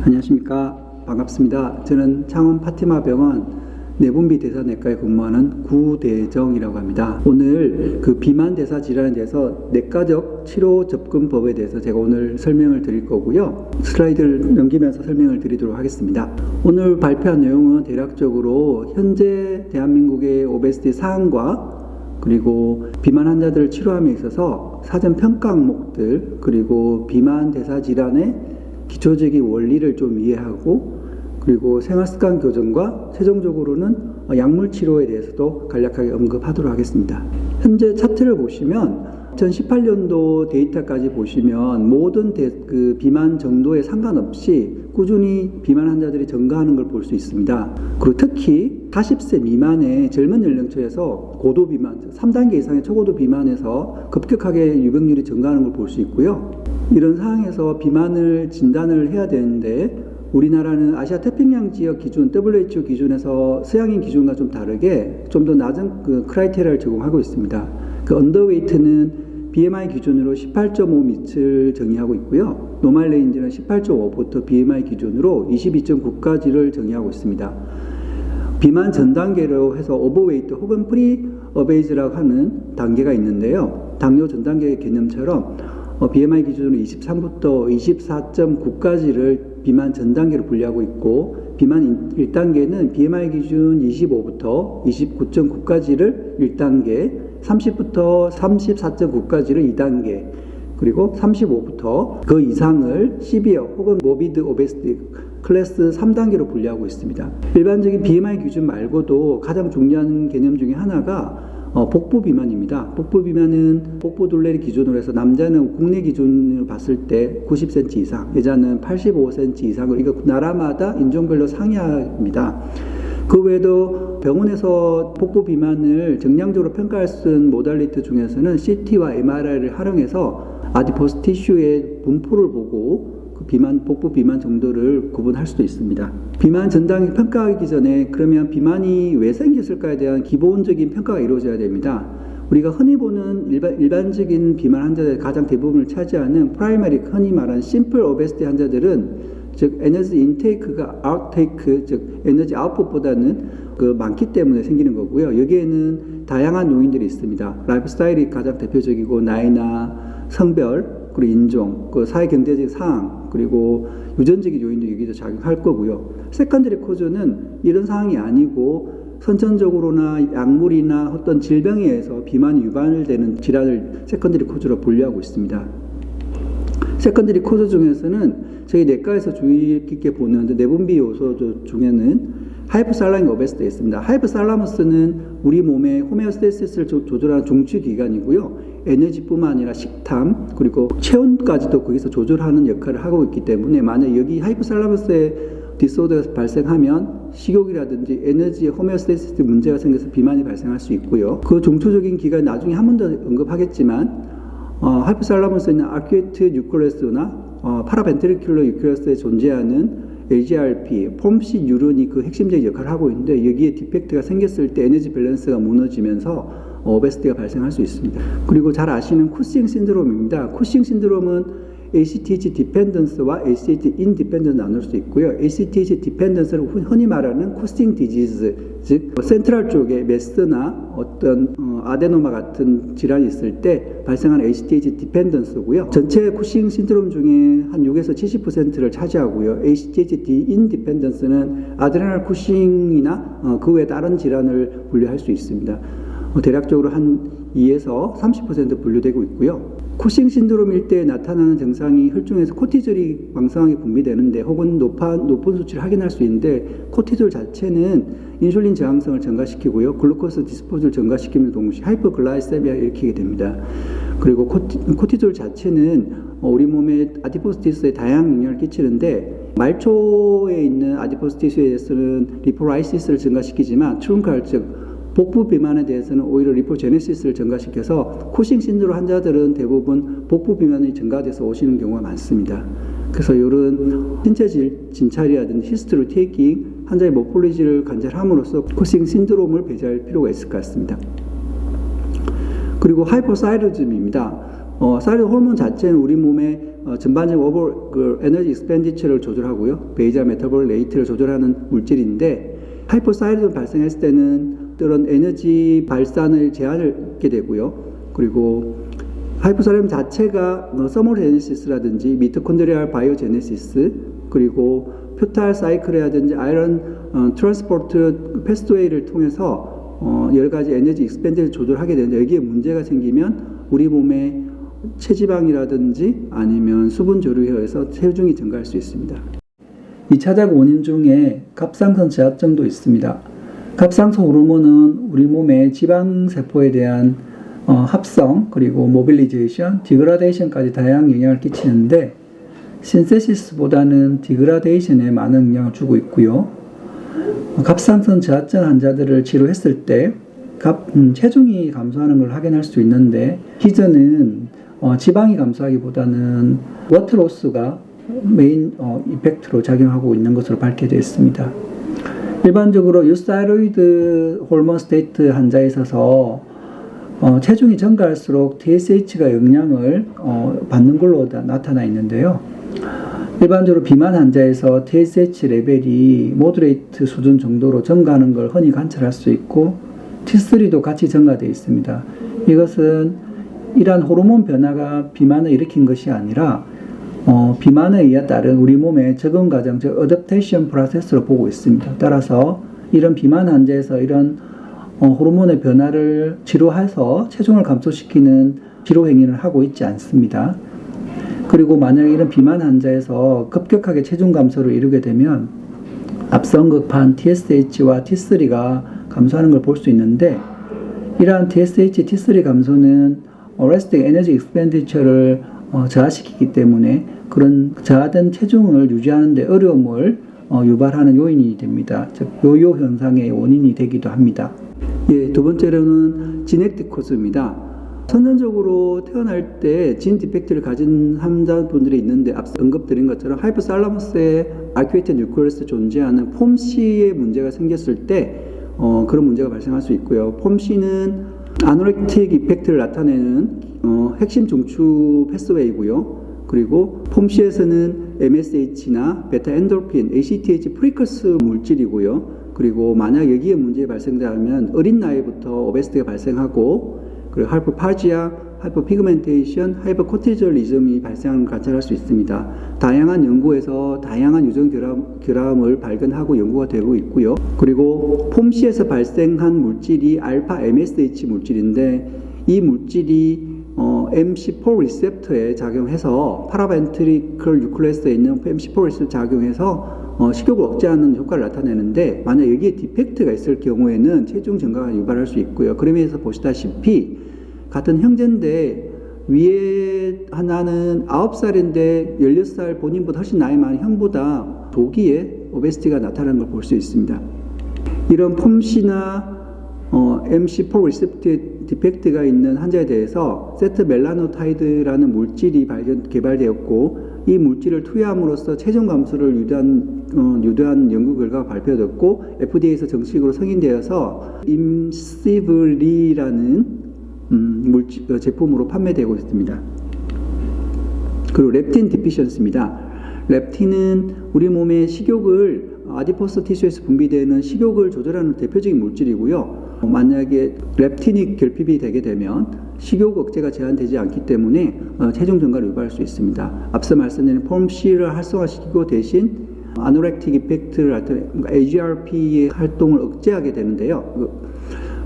안녕하십니까. 반갑습니다. 저는 창원 파티마병원 내분비 대사내과에 근무하는 구대정이라고 합니다. 오늘 그 비만 대사 질환에 대해서 내과적 치료 접근법에 대해서 제가 오늘 설명을 드릴 거고요. 슬라이드를 넘기면서 설명을 드리도록 하겠습니다. 오늘 발표한 내용은 대략적으로 현재 대한민국의 오베시티 사항과 그리고 비만 환자들을 치료함에 있어서 사전 평가 항목들, 그리고 비만 대사 질환의 기초적인 원리를 좀 이해하고, 그리고 생활습관 교정과 최종적으로는 약물 치료에 대해서도 간략하게 언급하도록 하겠습니다. 현재 차트를 보시면 2018년도 데이터까지 보시면 모든 그 비만 정도에 상관없이 꾸준히 비만 환자들이 증가하는 걸 볼 수 있습니다. 그리고 특히 40세 미만의 젊은 연령층에서 고도 비만, 3단계 이상의 초고도 비만에서 급격하게 유병률이 증가하는 걸 볼 수 있고요. 이런 상황에서 비만을 진단을 해야 되는데 우리나라는 아시아 태평양 지역 기준, WHO 기준에서 서양인 기준과 좀 다르게 좀 더 낮은 그 크라이테리아를 제공하고 있습니다. 그 언더웨이트는 BMI 기준으로 18.5 밑을 정의하고 있고요. 노멀 레인지는 18.5부터 BMI 기준으로 22.9까지를 정의하고 있습니다. 비만 전 단계로 해서 오버웨이트 혹은 프리 어베이즈라고 하는 단계가 있는데요. 당뇨 전 단계의 개념처럼 BMI 기준으로 23부터 24.9까지를 비만 전 단계로 분류하고 있고, 비만 1단계는 BMI 기준 25부터 29.9까지를 1단계, 30부터 34.9까지를 2단계, 그리고 35부터 그 이상을 시비어 혹은 모비드 오베시티 클래스 3단계로 분류하고 있습니다. 일반적인 BMI 기준 말고도 가장 중요한 개념 중에 하나가 복부 비만입니다. 복부 비만은 복부 둘레를 기준으로 해서 남자는 국내 기준으로 봤을 때 90cm 이상, 여자는 85cm 이상을, 이거 나라마다 인종별로 상이합니다. 그 외에도 병원에서 복부 비만을 정량적으로 평가할 수 있는 모달리티 중에서는 CT와 MRI를 활용해서 아디포스 티슈의 분포를 보고 그 복부 비만 정도를 구분할 수도 있습니다. 비만 전 단계 평가하기 전에 그러면 비만이 왜 생겼을까에 대한 기본적인 평가가 이루어져야 됩니다. 우리가 흔히 보는 일반적인 비만 환자들의 가장 대부분을 차지하는 프라이머리, 흔히 말하는 심플 오베시티 환자들은, 즉 에너지 인테이크가 아웃테이크, 즉 에너지 아웃풋보다는 많기 때문에 생기는 거고요. 여기에는 다양한 요인들이 있습니다. 라이프 스타일이 가장 대표적이고, 나이나 성별, 그리고 인종, 사회 경제적 상황, 그리고 유전적인 요인도 여기도 작용할 거고요. 세컨더리 코즈는 이런 상황이 아니고 선천적으로나 약물이나 어떤 질병에 의해서 비만이 유발되는 질환을 세컨더리 코즈로 분류하고 있습니다. 세컨더리 코즈 중에서는 저희 내과에서 주의 깊게 보는 내분비 요소 중에는 하이포살라믹 오베시티가 있습니다. 하이포살라머스는 우리 몸의 호메오스테시스를 조절하는 중추기관이고요. 에너지뿐만 아니라 식탐, 그리고 체온까지도 거기서 조절하는 역할을 하고 있기 때문에 만약 여기 하이포살라머스에 디소더가 발생하면 식욕이라든지 에너지 호메오스테시스 문제가 생겨서 비만이 발생할 수 있고요. 그 중추적인 기관 나중에 한 번 더 언급하겠지만 하이포살라머스에 있는 아큐에트 뉴클레스나 파라벤트리큘러 뉴클레스에 존재하는 AGRP, 폼시 뉴런이 그 핵심적인 역할을 하고 있는데, 여기에 디펙트가 생겼을 때 에너지 밸런스가 무너지면서 오베시티가 발생할 수 있습니다. 그리고 잘 아시는 쿠싱 신드롬입니다. 쿠싱 신드롬은 ACTH 디펜던스와 ACTH 인디펜던스 나눌 수 있고요. ACTH 디펜던스를 흔히 말하는 쿠싱 디지즈, 즉 센트럴 쪽에 메스나 어떤 아데노마 같은 질환이 있을 때 발생하는 ACTH 디펜던스고요. 전체 쿠싱 신드롬 중에 한 6에서 70%를 차지하고요. ACTH 인디펜던스는 아드레날 쿠싱이나 그 외 다른 질환을 분류할 수 있습니다. 대략적으로 한 2에서 30% 분류되고 있고요. 쿠싱 신드롬일 때 나타나는 증상이 혈중에서 코티졸이 왕성하게 분비되는데, 혹은 높은 수치를 확인할 수 있는데, 코티졸 자체는 인슐린 저항성을 증가시키고요. 글루코스 디스포즈를 증가시키는 동시에 하이퍼글라이세미아를 일으키게 됩니다. 그리고 코티졸 자체는 우리 몸의 아디포스 티슈에 다양한 영향을 끼치는데, 말초에 있는 아디포스 티슈에서는 리포라이시스를 증가시키지만 트runcal, 즉 복부 비만에 대해서는 오히려 리포제네시스를 증가시켜서 쿠싱 신드롬 환자들은 대부분 복부 비만이 증가돼서 오시는 경우가 많습니다. 그래서 이런 신체 진찰이라든지 히스토리 테이킹, 환자의 모폴리지를 관찰함으로써 쿠싱 신드롬을 배제할 필요가 있을 것 같습니다. 그리고 하이포사이로즘입니다. 사이로드 호르몬 자체는 우리 몸에 전반적으로 그 에너지 익스펜디처를 조절하고요. 베이자 메타볼 레이트를 조절하는 물질인데 하이포사이로돈 발생했을 때는 그런 에너지 발산을 제한하게 되고요. 그리고 하이포사이로돈 자체가 서머제네시스라든지 미토콘드리알 바이오제네시스 그리고 표탈 사이클이라든지 아이런 트랜스포트 패스트웨이를 통해서 여러 가지 에너지 익스펜디를 조절하게 되는데 여기에 문제가 생기면 우리 몸에 체지방이라든지 아니면 수분 조류에 의해서 체중이 증가할 수 있습니다. 2차적 원인 중에 갑상선 저하증도 있습니다. 갑상선 호르몬은 우리 몸의 지방세포에 대한 합성, 그리고 모빌리제이션, 디그라데이션까지 다양한 영향을 끼치는데 신세시스보다는 디그라데이션에 많은 영향을 주고 있고요. 갑상선 저하증 환자들을 치료했을 때 체중이 감소하는 걸 확인할 수 있는데 기존은 지방이 감소하기보다는 워터로스가 메인 이펙트로 작용하고 있는 것으로 밝혀졌습니다. 일반적으로 유사이로이드 호르몬 스테이트 환자에 있어서 체중이 증가할수록 TSH가 영향을 받는 걸로 나타나 있는데요. 일반적으로 비만 환자에서 TSH 레벨이 모더레이트 수준 정도로 증가하는 걸 흔히 관찰할 수 있고 T3도 같이 증가되어 있습니다. 이것은 이러한 호르몬 변화가 비만을 일으킨 것이 아니라 비만에 의해 따른 우리 몸의 적응 과정, 즉 어댑테이션 프로세스로 보고 있습니다. 따라서 이런 비만 환자에서 이런 호르몬의 변화를 치료해서 체중을 감소시키는 치료 행위를 하고 있지 않습니다. 그리고 만약에 이런 비만 환자에서 급격하게 체중 감소를 이루게 되면 앞서 언급한 TSH와 T3가 감소하는 걸 볼 수 있는데 이러한 TSH, T3 감소는 resting energy expenditure를 저하시키기 때문에 그런 저하된 체중을 유지하는 데 어려움을 유발하는 요인이 됩니다. 즉 요요 현상의 원인이 되기도 합니다. 예, 두 번째로는 지네틱 코스입니다. 선천적으로 태어날 때 진 디펙트를 가진 환자분들이 있는데 앞서 언급드린 것처럼 하이포살라머스에 아큐에이트 뉴클레스 존재하는 폼C의 문제가 생겼을 때 그런 문제가 발생할 수 있고요. 폼C는 아노렉틱 이펙트를 나타내는 핵심 중추 패스웨이고요. 그리고 폼C에서는 MSH나 베타 엔도르핀, ACTH 프리커스 물질이고요. 그리고 만약 여기에 문제가 발생되면 어린 나이부터 오베시티가 발생하고 그리고 하이퍼파지아, 하이퍼피그멘테이션, 하이퍼코티졸리즘이 발생하는 걸 관찰할 수 있습니다. 다양한 연구에서 다양한 유전 결함을 발견하고 연구가 되고 있고요. 그리고 폼C에서 발생한 물질이 알파 MSH 물질인데 이 물질이 MC4 리셉터에 작용해서 파라벤트리컬 뉴클레스에 있는 MC4 리셉터 작용해서 식욕을 억제하는 효과를 나타내는데 만약 여기에 디펙트가 있을 경우에는 체중 증가가 유발할 수 있고요. 그러면서 보시다시피 같은 형제인데 위에 하나는 9살인데 16살 본인보다 훨씬 나이 많은 형보다 조기에 오베시티가 나타나는 걸 볼 수 있습니다. 이런 폼C나 MC4 리셉터에 디펙트가 있는 환자에 대해서 세트멜라노타이드라는 물질이 개발되었고 이 물질을 투여함으로써 체중 감소를 유도한 연구 결과가 발표됐고 FDA에서 정식으로 승인되어서 임시블리라는 제품으로 판매되고 있습니다. 그리고 렙틴 디피션시입니다. 렙틴은 우리 몸의 식욕을 아디포스 티슈에서 분비되는 식욕을 조절하는 대표적인 물질이고요. 만약에 렙틴이 결핍이 되게 되면 식욕 억제가 제한되지 않기 때문에 체중 증가를 유발할 수 있습니다. 앞서 말씀드린 폼C를 활성화시키고 대신 아노렉틱 이펙트를 나타내는 AGRP의 활동을 억제하게 되는데요.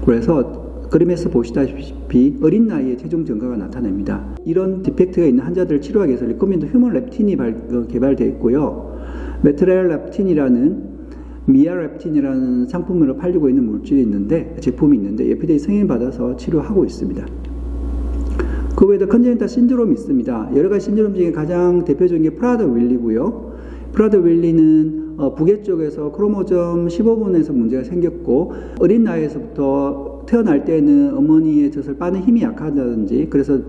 그래서 그림에서 보시다시피 어린 나이에 체중 증가가 나타납니다. 이런 디펙트가 있는 환자들을 치료하기 위해서 리코멘드 휴먼 렙틴이 개발되어 있고요. 메트라일렙틴이라는 미아렙틴이라는 상품으로 팔리고 있는 물질이 있는데 제품이 있는데 FDA 승인 받아서 치료하고 있습니다. 그 외에도 컨제니탈 신드롬이 있습니다. 여러 가지 신드롬 중에 가장 대표적인 게 프라더-윌리고요. 프라더-윌리는 부계 쪽에서 크로모점 15번에서 문제가 생겼고 어린 나이에서부터 태어날 때는 어머니의 젖을 빠는 힘이 약하다든지 그래서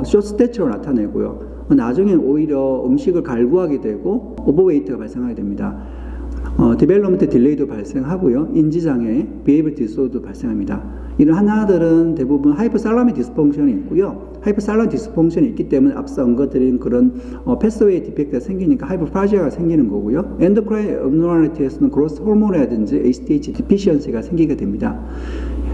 숏스태처로 나타내고요. 나중에 오히려 음식을 갈구하게 되고 오버웨이트가 발생하게 됩니다. 디벨롭먼트 딜레이도 발생하고요. 인지장애, 비헤이비어 디소도 발생합니다. 이런 하나들은 대부분 하이퍼살라믹 디스펑션이 있고요. 하이퍼살라믹 디스펑션이 있기 때문에 앞서 언급드린 그런 패스웨이 디펙트가 생기니까 하이퍼플라지아가 생기는 거고요. 엔도크라인 업노멀리티에서는 그로스 호르몬이라든지 HDH 디피시언시가 생기게 됩니다.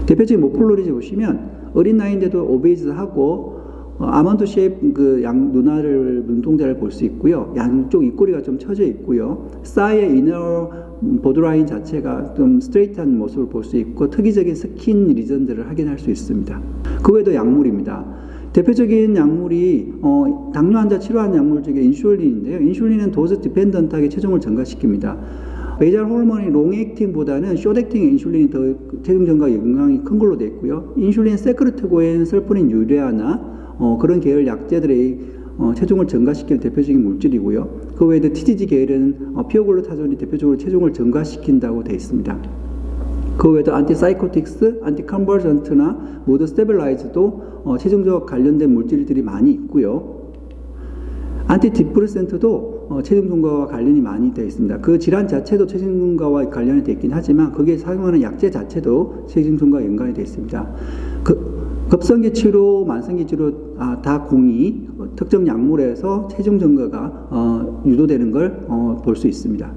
대표적인 모폴로리지 보시면 어린 나이인데도 오베이즈하고 아몬드 쉐입 그 눈알을 눈동자를 볼 수 있고요. 양쪽 입꼬리가 좀 처져 있고요. 사이의 이너 보드라인 자체가 좀 스트레이트한 모습을 볼 수 있고 특이적인 스킨 리전들을 확인할 수 있습니다. 그 외에도 약물입니다. 대표적인 약물이 당뇨 환자 치료하는 약물 중에 인슐린인데요. 인슐린은 도즈 디펜던트하게 체중을 증가시킵니다. 베이잘 호르몬이 롱액팅보다는 숏액팅 인슐린이 더 체중 증가 영향이 큰 걸로 되어 있고요. 인슐린 세크르트고엔 설프린 유레아나 그런 계열 약제들의 체중을 증가시키는 대표적인 물질이고요. 그 외에도 TDG 계열은 피오글루타존이 대표적으로 체중을 증가시킨다고 되어 있습니다. 그 외에도 안티사이코틱스, 안티컨버전트나 무드 스테빌라이즈도 체중 저하 관련된 물질들이 많이 있고요. 안티디프레센트도 체중 증가와 관련이 많이 되어 있습니다. 그 질환 자체도 체중 증가와 관련이 되어 있긴 하지만 거기에 사용하는 약제 자체도 체중 증가와 연관이 되어 있습니다. 급성기 치료, 만성기 치료 다 공이 특정 약물에서 체중 증가가 유도되는 걸 볼 수 있습니다.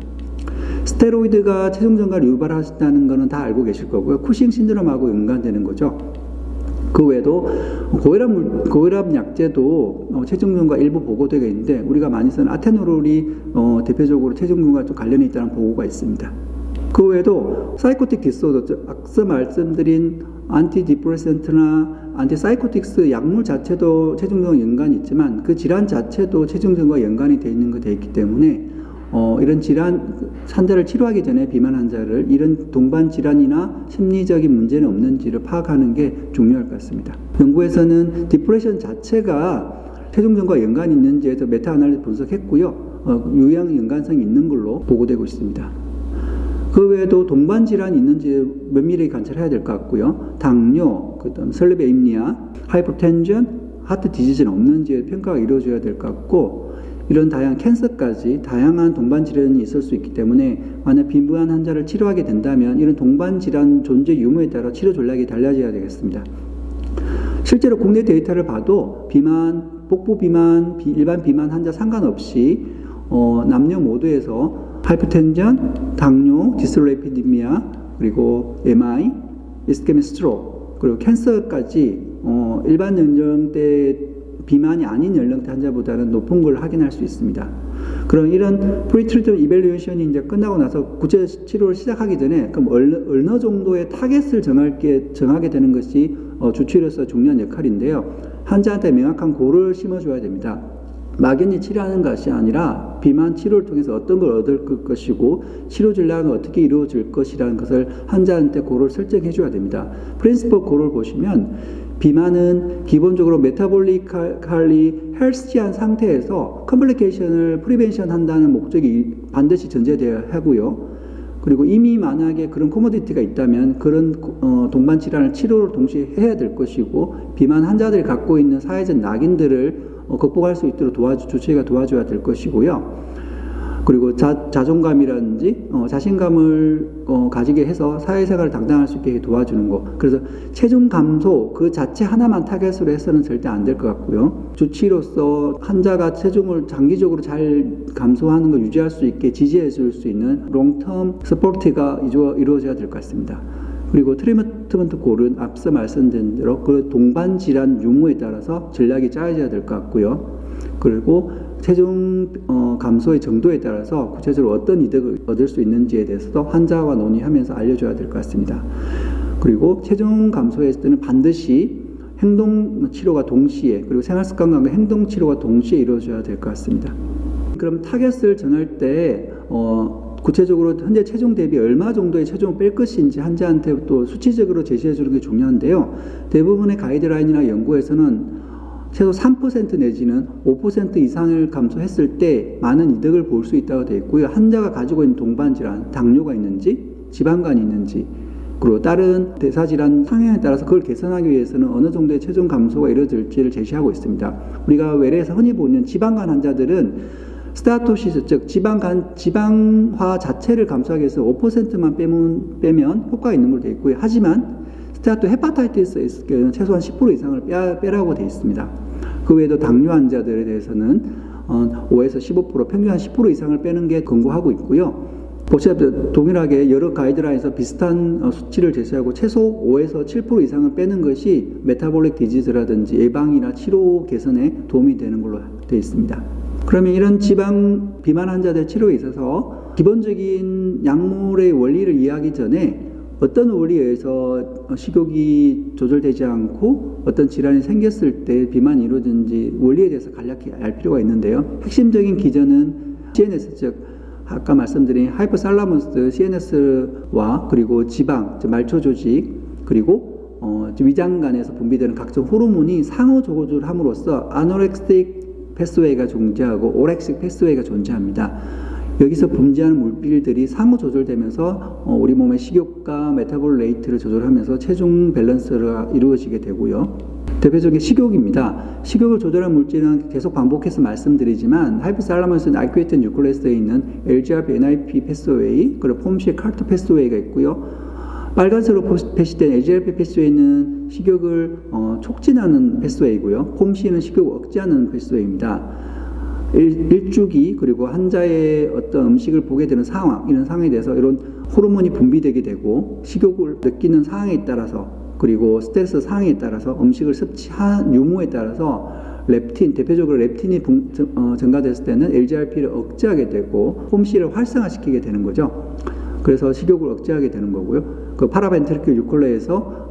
스테로이드가 체중 증가를 유발한다는 것은 다 알고 계실 거고요. 쿠싱 신드롬하고 연관되는 거죠. 그 외에도 고혈압 약제도 체중 증가 일부 보고되어 있는데 우리가 많이 쓰는 아테노롤이 대표적으로 체중 증가와 좀 관련이 있다는 보고가 있습니다. 그 외에도 사이코틱 디소더, 앞서 말씀드린 안티디프레센트나 안티사이코틱스 약물 자체도 체중 증가와 연관이 있지만 그 질환 자체도 체중 증가와 연관이 되어 있는 거 되어 있기 때문에 이런 질환 환자를 치료하기 전에 비만 환자를 이런 동반 질환이나 심리적인 문제는 없는지를 파악하는 게 중요할 것 같습니다. 연구에서는 디프레션 자체가 체중 증가와 연관이 있는지에 대해서 메타 아날리즈 분석했고요. 유형 연관성이 있는 걸로 보고되고 있습니다. 그 외에도 동반 질환이 있는지 면밀히 관찰해야 될 것 같고요. 당뇨, 그다음 슬리베임니아, 하이퍼텐션, 하트 디지즈는 없는지 평가가 이루어져야 될 것 같고 이런 다양한 캔서까지 다양한 동반 질환이 있을 수 있기 때문에 만약 비만 환자를 치료하게 된다면 이런 동반 질환 존재 유무에 따라 치료 전략이 달라져야 되겠습니다. 실제로 국내 데이터를 봐도 비만, 복부 비만, 일반 비만 환자 상관없이 남녀 모두에서 하이퍼텐션, 당뇨, 디슬레피디미아, 그리고 MI, 이스케믹 스트로크, 그리고 캔서까지 일반 연령대 비만이 아닌 연령대 환자보다는 높은 걸 확인할 수 있습니다. 그럼 이런 프리트리트먼트 이밸루에이션이 이제 끝나고 나서 구체 치료를 시작하기 전에 그럼 어느 정도의 타겟을 정하게 되는 것이 주치의로서 중요한 역할인데요. 환자한테 명확한 골을 심어줘야 됩니다. 막연히 치료하는 것이 아니라 비만 치료를 통해서 어떤 걸 얻을 것이고 치료 전략은 어떻게 이루어질 것이라는 것을 환자한테 골을 설정해 줘야 됩니다. 프린시플 골을 보시면 비만은 기본적으로 메타볼리컬리 헬스티한 상태에서 컴플리케이션을 프리벤션 한다는 목적이 반드시 전제되어야 하고요. 그리고 이미 만약에 그런 코모디티가 있다면 그런 동반 질환을 치료를 동시에 해야 될 것이고 비만 환자들이 갖고 있는 사회적 낙인들을 극복할 수 있도록 주치의가 도와줘야 될 것이고요. 그리고 자존감이라든지 자신감을 가지게 해서 사회생활을 당당할 수 있게 도와주는 거. 그래서 체중 감소 그 자체 하나만 타겟으로 해서는 절대 안 될 것 같고요. 주치의로서 환자가 체중을 장기적으로 잘 감소하는 걸 유지할 수 있게 지지해 줄 수 있는 롱텀 서포트가 이루어져야 될 것 같습니다. 그리고 트리트먼트 골은 앞서 말씀드린 대로 그 동반 질환 유무에 따라서 전략이 짜여져야 될 것 같고요. 그리고 체중 감소의 정도에 따라서 구체적으로 어떤 이득을 얻을 수 있는지에 대해서도 환자와 논의하면서 알려줘야 될 것 같습니다. 그리고 체중 감소했을 때는 반드시 행동 치료가 동시에 그리고 생활습관과 행동 치료가 동시에 이루어져야 될 것 같습니다. 그럼 타겟을 정할 때 구체적으로 현재 체중 대비 얼마 정도의 체중을 뺄 것인지 환자한테 또 수치적으로 제시해 주는 게 중요한데요. 대부분의 가이드라인이나 연구에서는 최소 3% 내지는 5% 이상을 감소했을 때 많은 이득을 볼 수 있다고 되어 있고요. 환자가 가지고 있는 동반 질환, 당뇨가 있는지, 지방간이 있는지, 그리고 다른 대사질환 상향에 따라서 그걸 개선하기 위해서는 어느 정도의 체중 감소가 이루어질지를 제시하고 있습니다. 우리가 외래에서 흔히 보는 지방간 환자들은 스테아토시스, 즉 지방화 자체를 감소하기 위해서 5%만 빼면 효과가 있는 걸로 되어 있고요. 하지만 스테아토 헤파타이티스의 경우는 최소한 10% 이상을 빼라고 되어 있습니다. 그 외에도 당뇨 환자들에 대해서는 5에서 15%, 평균 한 10% 이상을 빼는 게 권고하고 있고요. 보시다시피 동일하게 여러 가이드라인에서 비슷한 수치를 제시하고 최소 5에서 7% 이상을 빼는 것이 메타볼릭 디지즈라든지 예방이나 치료 개선에 도움이 되는 걸로 되어 있습니다. 그러면 이런 지방 비만 환자들 치료에 있어서 기본적인 약물의 원리를 이해하기 전에 어떤 원리에 의해서 식욕이 조절되지 않고 어떤 질환이 생겼을 때 비만이 이루어지는지 원리에 대해서 간략히 알 필요가 있는데요. 핵심적인 기전은 CNS, 즉 아까 말씀드린 하이포살라머스 CNS와 그리고 지방, 즉 말초 조직, 그리고 위장관에서 분비되는 각종 호르몬이 상호 조절함으로써 아노렉틱 패스웨이가 존재하고 오렉식 패스웨이가 존재합니다. 여기서 분비하는 물질들이 상호 조절되면서 우리 몸의 식욕과 메타볼 레이트를 조절하면서 체중 밸런스가 이루어지게 되고요. 대표적인 식욕입니다. 식욕을 조절하는 물질은 계속 반복해서 말씀드리지만 하이포살라머스 아큐에틴 뉴클레스에 있는 LGRP, NIP 패스웨이, 그리고 폼시 카르트 패스웨이가 있고요. 빨간색으로 표시된 LGRP 패스웨이는 식욕을 촉진하는 패스웨이고요. 폼시는 식욕을 억제하는 패스웨이입니다. 일주기 그리고 환자의 어떤 음식을 보게 되는 상황, 이런 상황에 대해서 이런 호르몬이 분비되게 되고 식욕을 느끼는 상황에 따라서 그리고 스트레스 상황에 따라서 음식을 섭취한 유무에 따라서 렙틴, 대표적으로 렙틴이 증가됐을 때는 LGRP를 억제하게 되고 폼시를 활성화시키게 되는 거죠. 그래서 식욕을 억제하게 되는 거고요. 그 파라벤트리클 유콜레에서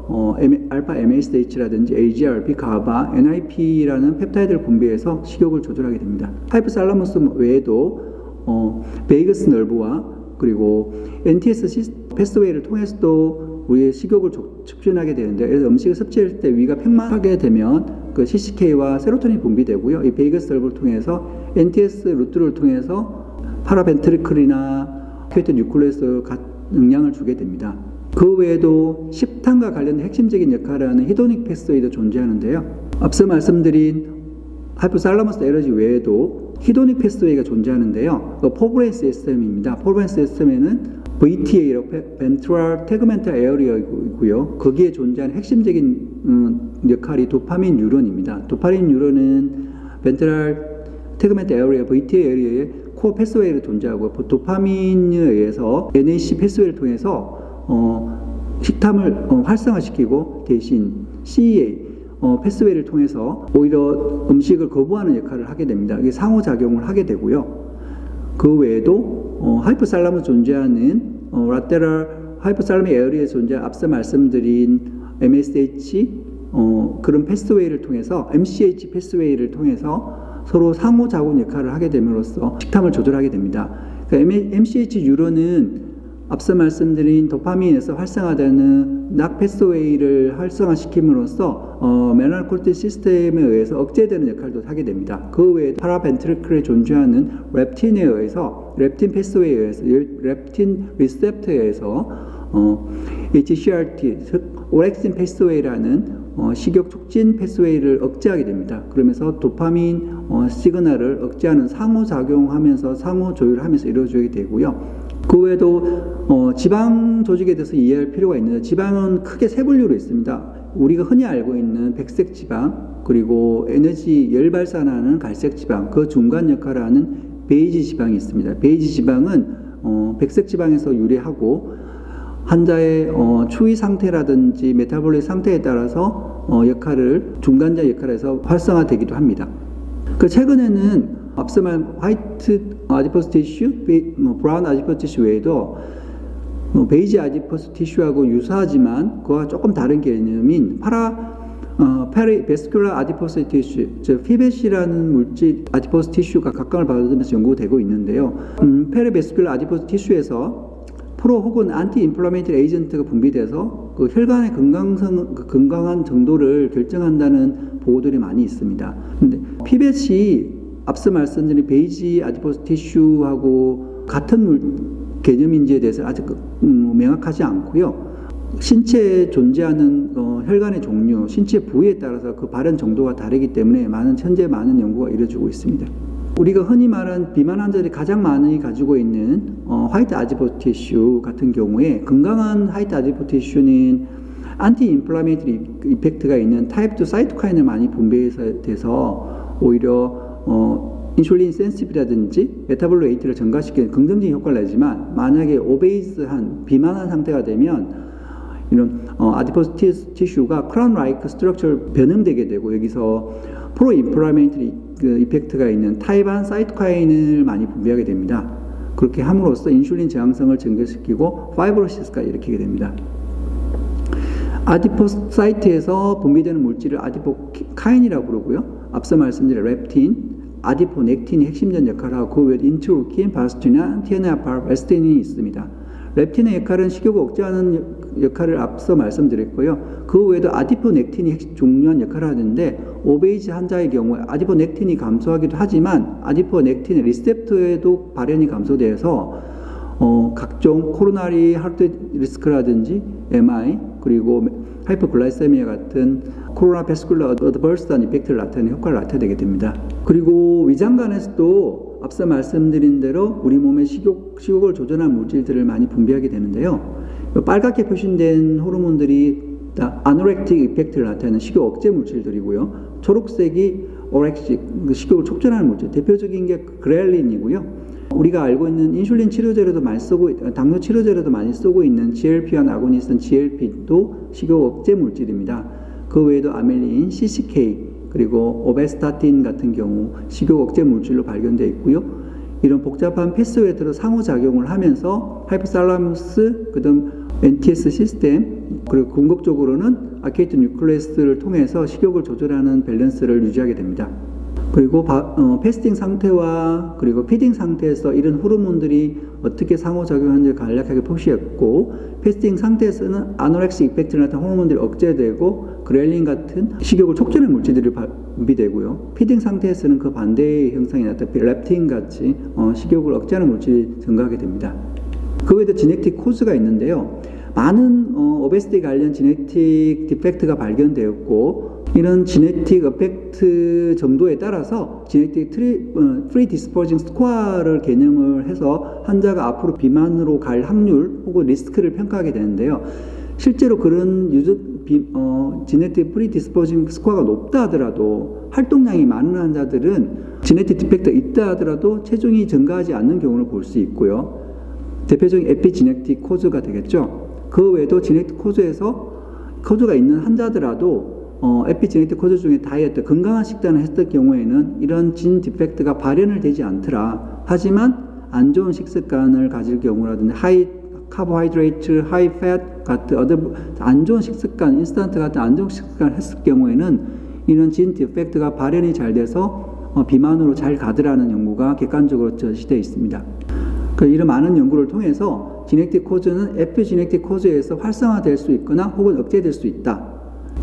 알파 MSH라든지 AGRP, 가바, NIP라는 펩타이드를 분비해서 식욕을 조절하게 됩니다. 하이포살라머스 외에도 베이거스 nerve와 그리고 NTS 패스웨이를 통해서도 우리의 식욕을 촉진하게 되는데, 그래서 음식을 섭취할 때 위가 팽만하게 되면 그 CCK와 세로토닌이 분비되고요. 이 베이거스 nerve를 통해서 NTS 루트를 통해서 파라벤트리클이나 큐에트 뉴클레스에 영향을 주게 됩니다. 그 외에도 식탐과 관련된 핵심적인 역할을 하는 히도닉 패스웨이도 존재하는데요. 앞서 말씀드린 하이포살라머스 에너지 외에도 히도닉 패스웨이가 존재하는데요. 포브레인 시스템입니다. 포브레인 시스템에는 VTA, Ventral Tegmental Area이고요. 거기에 존재하는 핵심적인 역할이 도파민 뉴런입니다. 도파민 뉴런은 Ventral Tegmental Area, VTA 에리어에 코어 패스웨이를 존재하고 도파민에 의해서 NAC 패스웨이를 통해서 식탐을 활성화시키고 대신 CEA 패스웨이를 통해서 오히려 음식을 거부하는 역할을 하게 됩니다. 이게 상호작용을 하게 되고요. 그 외에도 하이포살라머스 존재하는 라테럴 하이포살라믹 에어리에 존재한 앞서 말씀드린 MSH 그런 패스웨이를 통해서 MCH 패스웨이를 통해서 서로 상호작용 역할을 하게 됨으로써 식탐을 조절하게 됩니다. 그러니까 MCH 뉴런은 앞서 말씀드린 도파민에서 활성화되는 낙 패스웨이를 활성화시킴으로써 메날콜틴 시스템에 의해서 억제되는 역할도 하게 됩니다. 그 외에 파라벤트리클에 존재하는 렙틴에 의해서 렙틴 패스웨이에 의해서 렙틴 리셉터에 의해서 HCRT 즉 오렉신 패스웨이라는 식욕 촉진 패스웨이를 억제하게 됩니다. 그러면서 도파민 시그널을 억제하는 상호작용하면서 상호조율하면서 이루어지게 되고요. 그 외에도 지방 조직에 대해서 이해할 필요가 있는데, 지방은 크게 세 분류로 있습니다. 우리가 흔히 알고 있는 백색 지방, 그리고 에너지 열 발산하는 갈색 지방, 그 중간 역할을 하는 베이지 지방이 있습니다. 베이지 지방은 백색 지방에서 유래하고 환자의 추위 상태라든지 메타볼릭 상태에 따라서 중간자 역할을 해서 활성화되기도 합니다. 그 최근에는 앞서 말한 화이트 아디포스 티슈, 브라운 아디포스 티슈 외에도 베이지 아디포스 티슈하고 유사하지만 그와 조금 다른 개념인 페리베스큘라 아디포스 티슈, 즉 피벳이라는 물질 아디포스 티슈가 각광을 받으면서 연구되고 있는데요. 페리베스큘라 아디포스 티슈에서 프로 혹은 안티 인플라메이터리 에이전트가 분비돼서 그 혈관의 건강한 정도를 결정한다는 보고들이 많이 있습니다. 근데 피벳이 앞서 말씀드린 베이지 아디포스 티슈하고 같은 개념인지에 대해서 아직 명확하지 않고요. 신체에 존재하는 혈관의 종류, 신체 부위에 따라서 그 발현 정도가 다르기 때문에 현재 많은 연구가 이루어지고 있습니다. 우리가 흔히 말하는 비만 환자들이 가장 많이 가지고 있는 화이트 아디포 티슈 같은 경우에 건강한 화이트 아디포 티슈는 안티 인플라메이터리 이펙트가 있는 타입 2 사이토카인을 많이 분비해서 오히려 인슐린 센시티비라든지 메타볼로이트를 증가시키는 긍정적인 효과를 내지만 만약에 오베이스한 비만한 상태가 되면 이런 아디포 티슈가 크라운 라이크 스트럭처를 변형되게 되고 여기서 프로 인플라메이터리 이펙트가 있는 타입 1 사이토카인을 많이 분비하게 됩니다. 그렇게 함으로써 인슐린 저항성을 증가시키고 파이브로시스가 일으키게 됩니다. 아디포사이트에서 분비되는 물질을 아디포카인이라고 부르고요. 앞서 말씀드린 렙틴, 아디포넥틴이 핵심적인 역할을 하고 그 외에 인트루킨, 바스티나, TNF-알파, 에스테닌이 있습니다. 렙틴의 역할은 식욕을 억제하는 역할을 앞서 말씀드렸고요. 그 외에도 아디포넥틴이 중요한 역할을 하는데 오베이즈 환자의 경우에 아디포넥틴이 감소하기도 하지만 아디포넥틴의 리셉터에도 발현이 감소돼서 각종 코로나리 하트 리스크라든지 MI 그리고 하이퍼글라이세미아 같은 코로나 베스쿨러 어드버스한 이펙트를 나타내는 효과를 나타내게 됩니다. 그리고 위장관에서도 앞서 말씀드린 대로 우리 몸의 식욕을 조절하는 물질들을 많이 분비하게 되는데요. 빨갛게 표시된 호르몬들이 아노렉틱 이펙트를 나타내는 식욕 억제 물질들이고요. 초록색이 오렉식, 식욕을 촉진하는 물질, 대표적인 게 그렐린이고요. 우리가 알고 있는 인슐린 치료제로도 많이 쓰고, 당뇨 치료제로도 많이 쓰고 있는 GLP-1 아고니스트인 GLP도 식욕 억제 물질입니다. 그 외에도 아멜린, CCK, 그리고 오베스타틴 같은 경우 식욕 억제 물질로 발견되어 있고요. 이런 복잡한 패스웨이로 상호작용을 하면서 하이포살라무스, 그다음 NTS 시스템, 그리고 궁극적으로는 아케이트 뉴클레스를 통해서 식욕을 조절하는 밸런스를 유지하게 됩니다. 그리고 패스팅 상태와 그리고 피딩 상태에서 이런 호르몬들이 어떻게 상호작용하는지 간략하게 표시했고, 패스팅 상태에서는 아노렉시 이펙트를 나타내는 호르몬들이 억제되고 그렐린 같은 식욕을 촉진하는 물질들이 분비되고요. 피딩 상태에서는 그 반대의 현상이 나타나 렙틴 같이 식욕을 억제하는 물질이 증가하게 됩니다. 그 외에도 지네틱 코즈가 있는데요. 많은 오베시티 관련 지네틱 디펙트가 발견되었고, 이런 지네틱 어펙트 정도에 따라서 지네틱 프리 디스포징 스코어를 개념을 해서 환자가 앞으로 비만으로 갈 확률 혹은 리스크를 평가하게 되는데요. 실제로 그런 지네틱 프리 디스포징 스코어가 높다 하더라도 활동량이 많은 환자들은 지네틱 디펙트가 있다 하더라도 체중이 증가하지 않는 경우를 볼 수 있고요. 대표적인 에피지네틱 코즈가 되겠죠. 그 외에도 지네틱 코즈가 있는 환자들라도 에피지네틱 코드 중에 다이어트, 건강한 식단을 했을 경우에는 이런 진 디펙트가 발현을 되지 않더라. 하지만 안 좋은 식습관을 가질 경우라든지 하이 카보하이드레이트, 하이 팻 같은 안 좋은 식습관, 인스턴트 같은 안 좋은 식습관을 했을 경우에는 이런 진 디펙트가 발현이 잘 돼서 비만으로 잘 가더라는 연구가 객관적으로 제시되어 있습니다. 이런 많은 연구를 통해서 지네틱 코즈는 에피지네틱 코즈에서 활성화될 수 있거나 혹은 억제될 수 있다.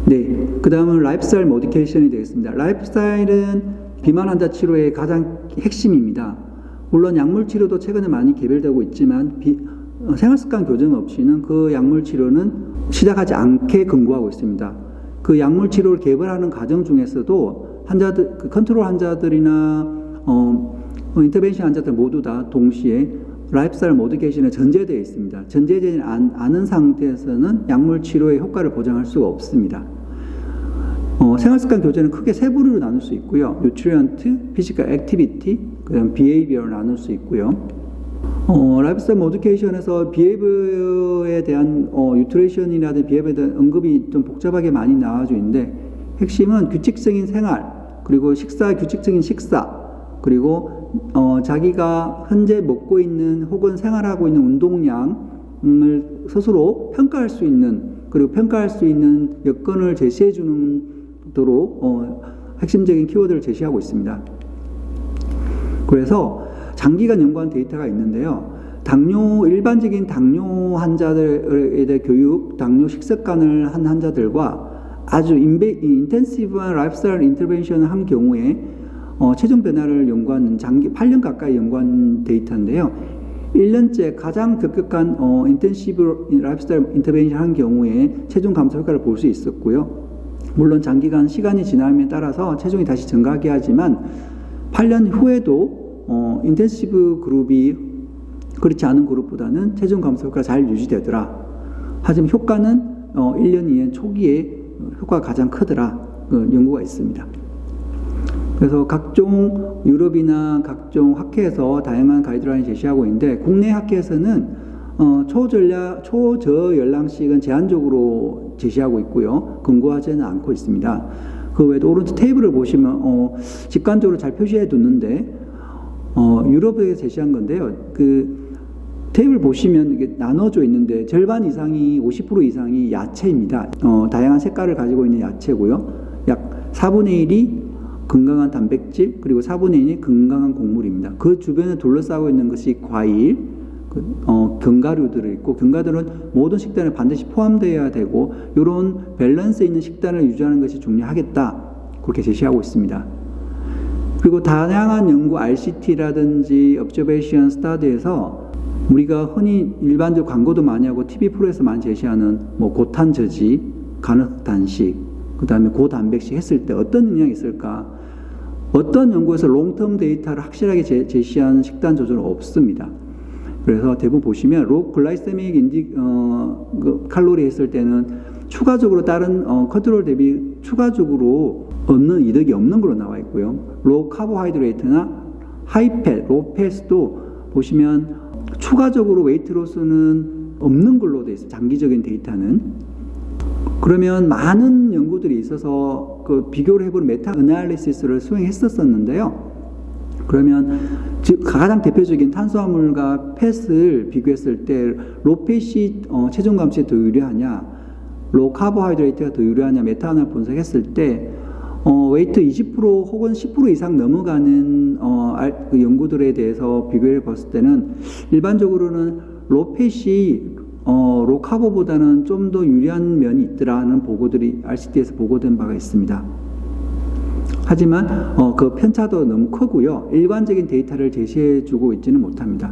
네, 그 다음은 라이프스타일 모디케이션이 되겠습니다. 라이프스타일은 비만 환자 치료의 가장 핵심입니다. 물론 약물 치료도 최근에 많이 개발되고 있지만 생활습관 교정 없이는 그 약물 치료는 시작하지 않게 권고하고 있습니다. 그 약물 치료를 개발하는 과정 중에서도 환자들, 컨트롤 환자들이나 인터벤션 환자들 모두 다 동시에 라이프스타일 모디케이션에 전제되어 있습니다. 전제되지 않은 상태에서는 약물 치료의 효과를 보장할 수가 없습니다. 생활습관 교제는 크게 세 부류로 나눌 수 있고요. 뉴트리언트, 피지컬 액티비티, 그다음 비헤이비어를 나눌 수 있고요. 라이프스타일 모디케이션에서 비헤이비어에 대한 뉴트리션이라든지 비헤이비어에 대한 언급이 좀 복잡하게 많이 나와져 있는데, 핵심은 규칙적인 생활, 그리고 규칙적인 식사, 그리고 자기가 현재 먹고 있는 혹은 생활하고 있는 운동량을 스스로 평가할 수 있는, 그리고 평가할 수 있는 여건을 제시해 주는 도록 핵심적인 키워드를 제시하고 있습니다. 그래서 장기간 연구한 데이터가 있는데요. 일반적인 당뇨 환자들에 대해 교육, 당뇨 식습관을 한 환자들과 아주 인텐시브한 라이프스타일 인터벤션을 한 경우에 체중 변화를 연구한 8년 가까이 연구한 데이터인데요. 1년째 가장 급격한 인텐시브 라이프스타일 인터벤션 한 경우에 체중 감소 효과를 볼 수 있었고요. 물론 장기간 시간이 지남에 따라서 체중이 다시 증가하게 하지만 8년 후에도 인텐시브 그룹이 그렇지 않은 그룹보다는 체중 감소 효과가 잘 유지되더라. 하지만 효과는 1년 이내 초기에 효과가 가장 크더라. 연구가 있습니다. 그래서 각종 유럽이나 각종 학회에서 다양한 가이드라인을 제시하고 있는데 국내 학회에서는 초저열량식은 제한적으로 제시하고 있고요. 근거하지는 않고 있습니다. 그 외에도 오른쪽 테이블을 보시면 직관적으로 잘 표시해 뒀는데 유럽에 제시한 건데요. 그 테이블 보시면 이게 나눠져 있는데 절반 이상이 50% 이상이 야채입니다. 다양한 색깔을 가지고 있는 야채고요. 약 4분의 1이 건강한 단백질 그리고 4분의 1이 건강한 곡물입니다. 그 주변에 둘러싸고 있는 것이 과일, 견과류들이 있고 견과류들은 모든 식단에 반드시 포함되어야 되고 이런 밸런스 있는 식단을 유지하는 것이 중요하겠다. 그렇게 제시하고 있습니다. 그리고 다양한 연구 RCT라든지 Observation Study에서 우리가 흔히 일반적으로 광고도 많이 하고 TV 프로에서 많이 제시하는 고탄 저지, 간헐적 단식, 그 다음에 고단백식 했을 때 어떤 영향이 있을까? 어떤 연구에서 롱텀 데이터를 확실하게 제시한 식단 조절은 없습니다. 그래서 대부분 보시면 로 글라이세믹 칼로리 했을 때는 추가적으로 다른 컨트롤 대비 추가적으로 얻는 이득이 없는 걸로 나와 있고요. 로 카보하이드레이트나 하이팻, 로팻도 보시면 추가적으로 웨이트 로스는 없는 걸로 되어 있어요. 장기적인 데이터는. 그러면 많은 연구들이 있어서 그 비교를 해보는 메타 애널리시스를 수행했었는데요. 그러면 가장 대표적인 탄수화물과 팻을 비교했을 때 로팻이 체중 감소에 더 유리하냐, 로 카보하이드레이트가 더 유리하냐 메타 애널 분석했을 때 웨이트 20% 혹은 10% 이상 넘어가는 그 연구들에 대해서 비교해 봤을 때는 일반적으로는 로팻이 로카보보다는 좀 더 유리한 면이 있더라는 보고들이 RCT에서 보고된 바가 있습니다. 하지만 그 편차도 너무 크고요. 일관적인 데이터를 제시해주고 있지는 못합니다.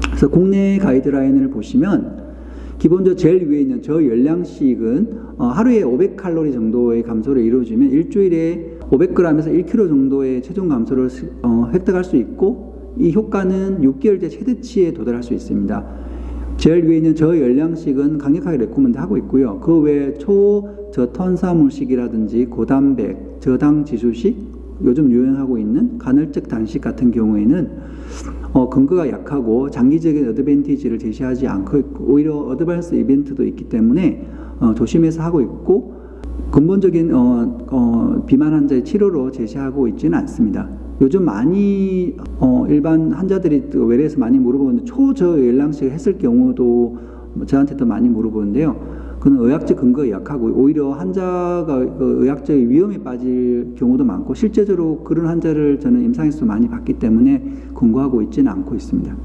그래서 국내 가이드라인을 보시면 기본적으로 제일 위에 있는 저열량식은 하루에 500칼로리 정도의 감소를 이루어주면 일주일에 500g에서 1kg 정도의 체중 감소를 획득할 수 있고 이 효과는 6개월째 최대치에 도달할 수 있습니다. 제일 위에 있는 저열량식은 강력하게 레코멘드 하고 있고요. 그 외에 초저탄수화물식이라든지 고단백, 저당 지수식, 요즘 유행하고 있는 간헐적 단식 같은 경우에는 근거가 약하고 장기적인 어드밴티지를 제시하지 않고 있고 오히려 어드밴스 이벤트도 있기 때문에 조심해서 하고 있고 근본적인 비만 환자의 치료로 제시하고 있지는 않습니다. 요즘 많이 일반 환자들이 외래에서 많이 물어보는데 초저열량식을 했을 경우도 저한테도 많이 물어보는데요. 그는 의학적 근거가 약하고 오히려 환자가 의학적인 위험에 빠질 경우도 많고 실제적으로 그런 환자를 저는 임상에서 많이 봤기 때문에 권고하고 있지는 않고 있습니다.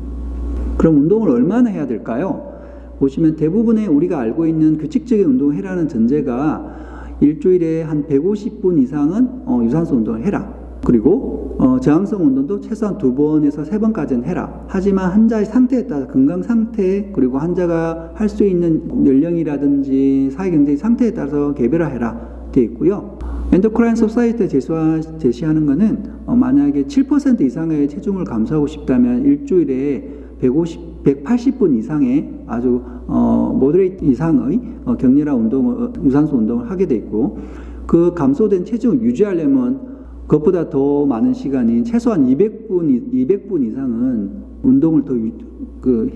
그럼 운동을 얼마나 해야 될까요? 보시면 대부분의 우리가 알고 있는 규칙적인 운동을 해라는 전제가 일주일에 한 150분 이상은 유산소 운동을 해라. 그리고 저항성 운동도 최소한 2번에서 3번까지는 해라. 하지만 환자의 상태에 따라 건강 상태 그리고 환자가 할 수 있는 연령이라든지 사회경제적 상태에 따라서 개별화해라 되어 있고요. 엔도크라인 소사이티에 제시하는 것은 만약에 7% 이상의 체중을 감소하고 싶다면 일주일에 180분 이상의 아주 모더레이트 이상의 격렬한 운동을 유산소 운동을 하게 돼 있고 그 감소된 체중을 유지하려면 그것보다 더 많은 시간인 최소한 200분 이상은 운동을 더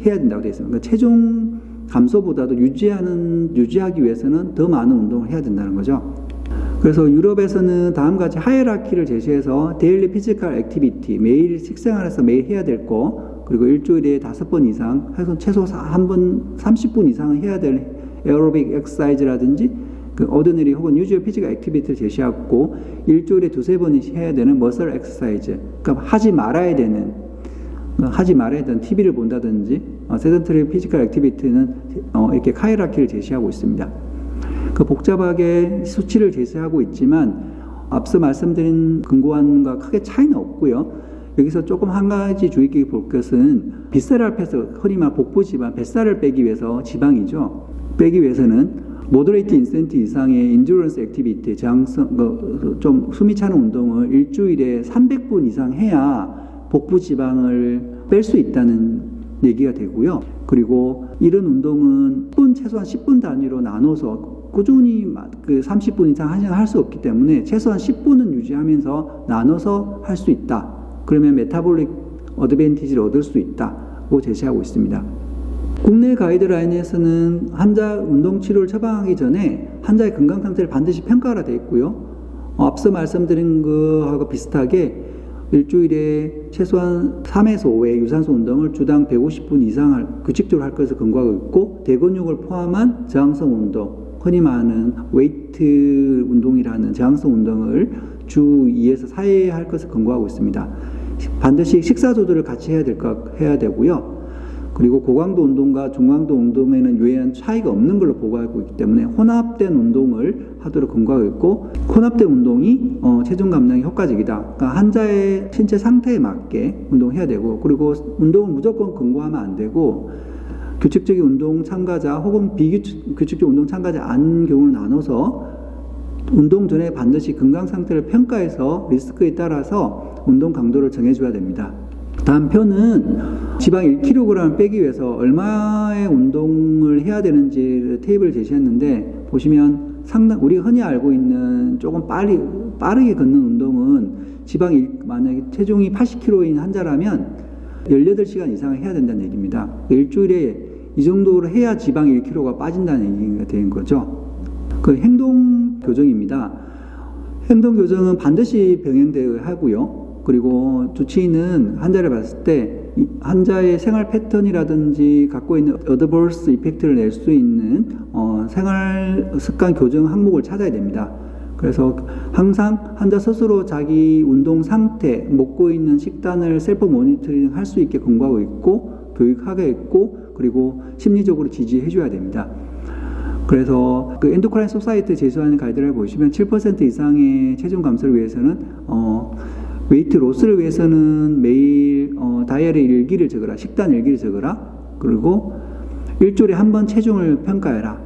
해야 된다고 되어 있습니다. 그러니까 체중 감소보다도 유지하기 위해서는 더 많은 운동을 해야 된다는 거죠. 그래서 유럽에서는 다음과 같이 하이라키를 제시해서 데일리 피지컬 액티비티, 매일 식생활에서 매일 해야 될 거, 그리고 일주일에 5번 이상, 해서 최소 한 번 30분 이상은 해야 될 에어로빅 엑서사이즈라든지 오더너리 혹은 유주얼 피지컬 액티비티를 제시하고 일주일에 2-3번씩 해야 되는 머슬 엑서사이즈, 그러니까 하지 말아야 되는 TV를 본다든지 세던터리 피지컬 액티비티는 이렇게 하이라키를 제시하고 있습니다. 그 복잡하게 수치를 제시하고 있지만 앞서 말씀드린 근거안과 크게 차이는 없고요. 여기서 조금 한 가지 주의 깊게 볼 것은 비세랄 패스, 흔히 말 복부 지방, 뱃살을 빼기 위해서 지방이죠. 빼기 위해서는 모더레이트 인센트 이상의 인듀런스 액티비티, 저항성, 좀 숨이 차는 운동을 일주일에 300분 이상 해야 복부 지방을 뺄 수 있다는 얘기가 되고요. 그리고 이런 운동은 최소한 10분 단위로 나눠서 꾸준히 그 30분 이상 1시간 할 수 없기 때문에 최소한 10분은 유지하면서 나눠서 할 수 있다. 그러면 메타볼릭 어드밴티지를 얻을 수 있다고 제시하고 있습니다. 국내 가이드라인에서는 환자 운동치료를 처방하기 전에 환자의 건강 상태를 반드시 평가하라 되어 있고요. 앞서 말씀드린 거하고 비슷하게 일주일에 최소한 3에서 5회 유산소 운동을 주당 150분 이상 규칙적으로 할 것을 권고하고 있고, 대근육을 포함한 저항성 운동, 흔히 말하는 웨이트 운동이라는 저항성 운동을 주 2에서 4회 할 것을 권고하고 있습니다. 반드시 식사 조절을 같이 해야 되고요. 그리고 고강도 운동과 중강도 운동에는 유해한 차이가 없는 걸로 보고하고 있기 때문에 혼합된 운동을 하도록 권고하고 있고, 혼합된 운동이 체중 감량에 효과적이다. 그러니까 환자의 신체 상태에 맞게 운동해야 되고, 그리고 운동을 무조건 권고하면 안 되고, 규칙적인 운동 참가자 혹은 비규칙적 운동 참가자 아닌 경우를 나눠서 운동 전에 반드시 건강 상태를 평가해서 리스크에 따라서 운동 강도를 정해줘야 됩니다. 다음 표는 지방 1kg을 빼기 위해서 얼마의 운동을 해야 되는지 테이블을 제시했는데, 보시면 우리가 흔히 알고 있는 조금 빠르게 걷는 운동은 만약에 체중이 80kg인 환자라면 18시간 이상을 해야 된다는 얘기입니다. 일주일에 이 정도로 해야 지방 1kg가 빠진다는 얘기가 된 거죠. 그 행동 교정입니다. 행동 교정은 반드시 병행되어야 하고요. 그리고 주치의는 환자를 봤을 때 환자의 생활 패턴이라든지 갖고 있는 어드버스 이펙트를 낼 수 있는 생활 습관 교정 항목을 찾아야 됩니다. 그래서 항상 환자 스스로 자기 운동 상태, 먹고 있는 식단을 셀프 모니터링 할 수 있게 권고하고 있고, 교육하게 있고, 그리고 심리적으로 지지해 줘야 됩니다. 그래서 그 엔도크라인 소사이티 제시하는 가이드를 보시면 7% 이상의 체중 감소를 위해서는 웨이트 로스를 위해서는 매일 다이어리 일기를 적어라, 식단 일기를 적어라, 그리고 일주일에 한 번 체중을 평가해라,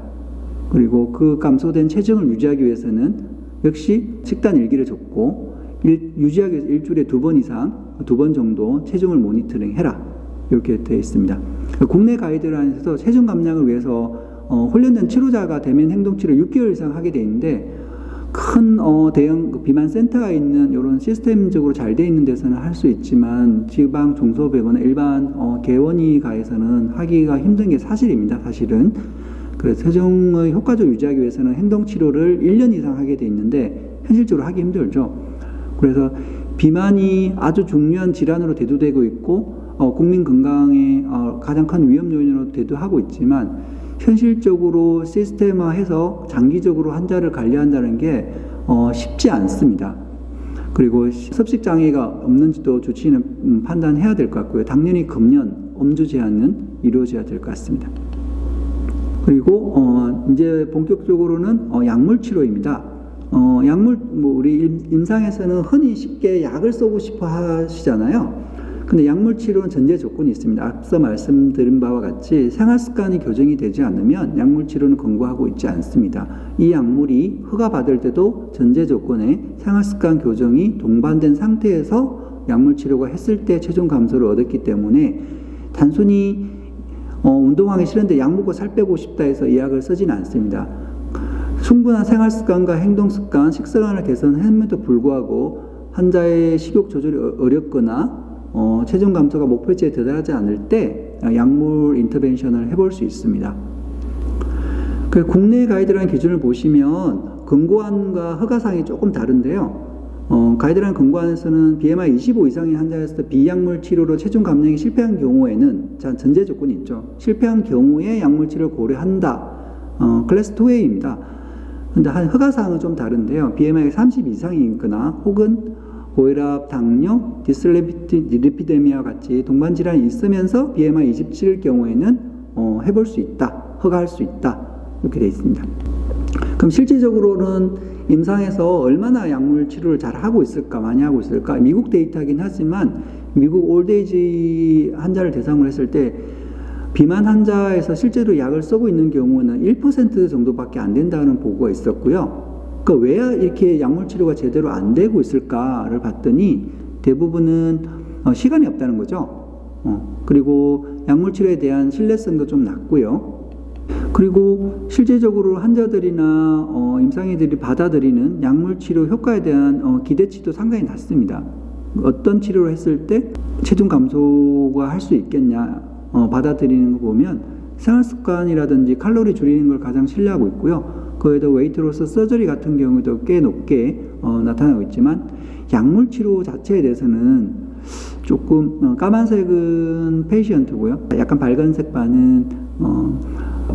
그리고 그 감소된 체중을 유지하기 위해서는 역시 식단 일기를 적고, 유지하기 위해서 일주일에 2번 이상, 2번 정도 체중을 모니터링 해라, 이렇게 되어 있습니다. 국내 가이드라인에서 체중 감량을 위해서 훈련된 치료자가 대면 행동치료 6개월 이상 하게 되어 있는데, 큰 대형 비만 센터가 있는 이런 시스템적으로 잘 되어 있는 데서는 할 수 있지만, 지방 중소병원이나 일반 개원의가에서는 하기가 힘든 게 사실입니다. 사실은. 그래서 체중의 효과적으로 유지하기 위해서는 행동치료를 1년 이상 하게 돼 있는데 현실적으로 하기 힘들죠. 그래서 비만이 아주 중요한 질환으로 대두되고 있고, 국민 건강에 가장 큰 위험 요인으로 대두하고 있지만, 현실적으로 시스템화해서 장기적으로 환자를 관리한다는 게 쉽지 않습니다. 그리고 섭식 장애가 없는지도 주치의는 판단해야 될 것 같고요. 당연히 금연, 음주 제한은 이루어져야 될 것 같습니다. 그리고 이제 본격적으로는 약물 치료입니다. 우리 임상에서는 흔히 쉽게 약을 쓰고 싶어 하시잖아요. 근데 약물 치료는 전제 조건이 있습니다. 앞서 말씀드린 바와 같이 생활 습관이 교정이 되지 않으면 약물 치료는 권고하고 있지 않습니다. 이 약물이 허가받을 때도 전제 조건에 생활 습관 교정이 동반된 상태에서 약물 치료가 했을 때 체중 감소를 얻었기 때문에, 단순히 운동하기 싫은데 약 먹고 살 빼고 싶다 해서 이 약을 쓰지는 않습니다. 충분한 생활 습관과 행동 습관, 식습관을 개선함에도 불구하고 환자의 식욕 조절이 어렵거나 체중 감소가 목표치에 도달하지 않을 때 약물 인터벤션을 해볼 수 있습니다. 국내 가이드라인 기준을 보시면 권고안과 허가사항이 조금 다른데요. 가이드라인 권고안에서는 BMI 25 이상의 환자에서 비약물 치료로 체중 감량이 실패한 경우에는 전제 조건이 있죠. 실패한 경우에 약물 치료를 고려한다. 클래스 2A입니다. 근데 허가사항은 좀 다른데요. BMI 30 이상이거나 혹은 고혈압, 당뇨, 디슬리피데미아와 같이 동반 질환이 있으면서 BMI 27일 경우에는 해볼 수 있다, 허가할 수 있다, 이렇게 되어 있습니다. 그럼 실질적으로는 임상에서 얼마나 약물 치료를 잘 하고 있을까, 많이 하고 있을까? 미국 데이터이긴 하지만 미국 올데이지 환자를 대상으로 했을 때 비만 환자에서 실제로 약을 쓰고 있는 경우는 1% 정도밖에 안 된다는 보고가 있었고요. 그러니까 왜 이렇게 약물 치료가 제대로 안 되고 있을까를 봤더니 대부분은 시간이 없다는 거죠. 그리고 약물 치료에 대한 신뢰성도 좀 낮고요. 그리고 실제적으로 환자들이나 임상의들이 받아들이는 약물 치료 효과에 대한 기대치도 상당히 낮습니다. 어떤 치료를 했을 때 체중 감소가 할 수 있겠냐 받아들이는 거 보면 생활습관이라든지 칼로리 줄이는 걸 가장 신뢰하고 있고요. 그에도 웨이트로스 서저리 같은 경우도 꽤 높게 나타나고 있지만 약물 치료 자체에 대해서는 조금 까만색은 페이시언트고요. 약간 밝은색 반은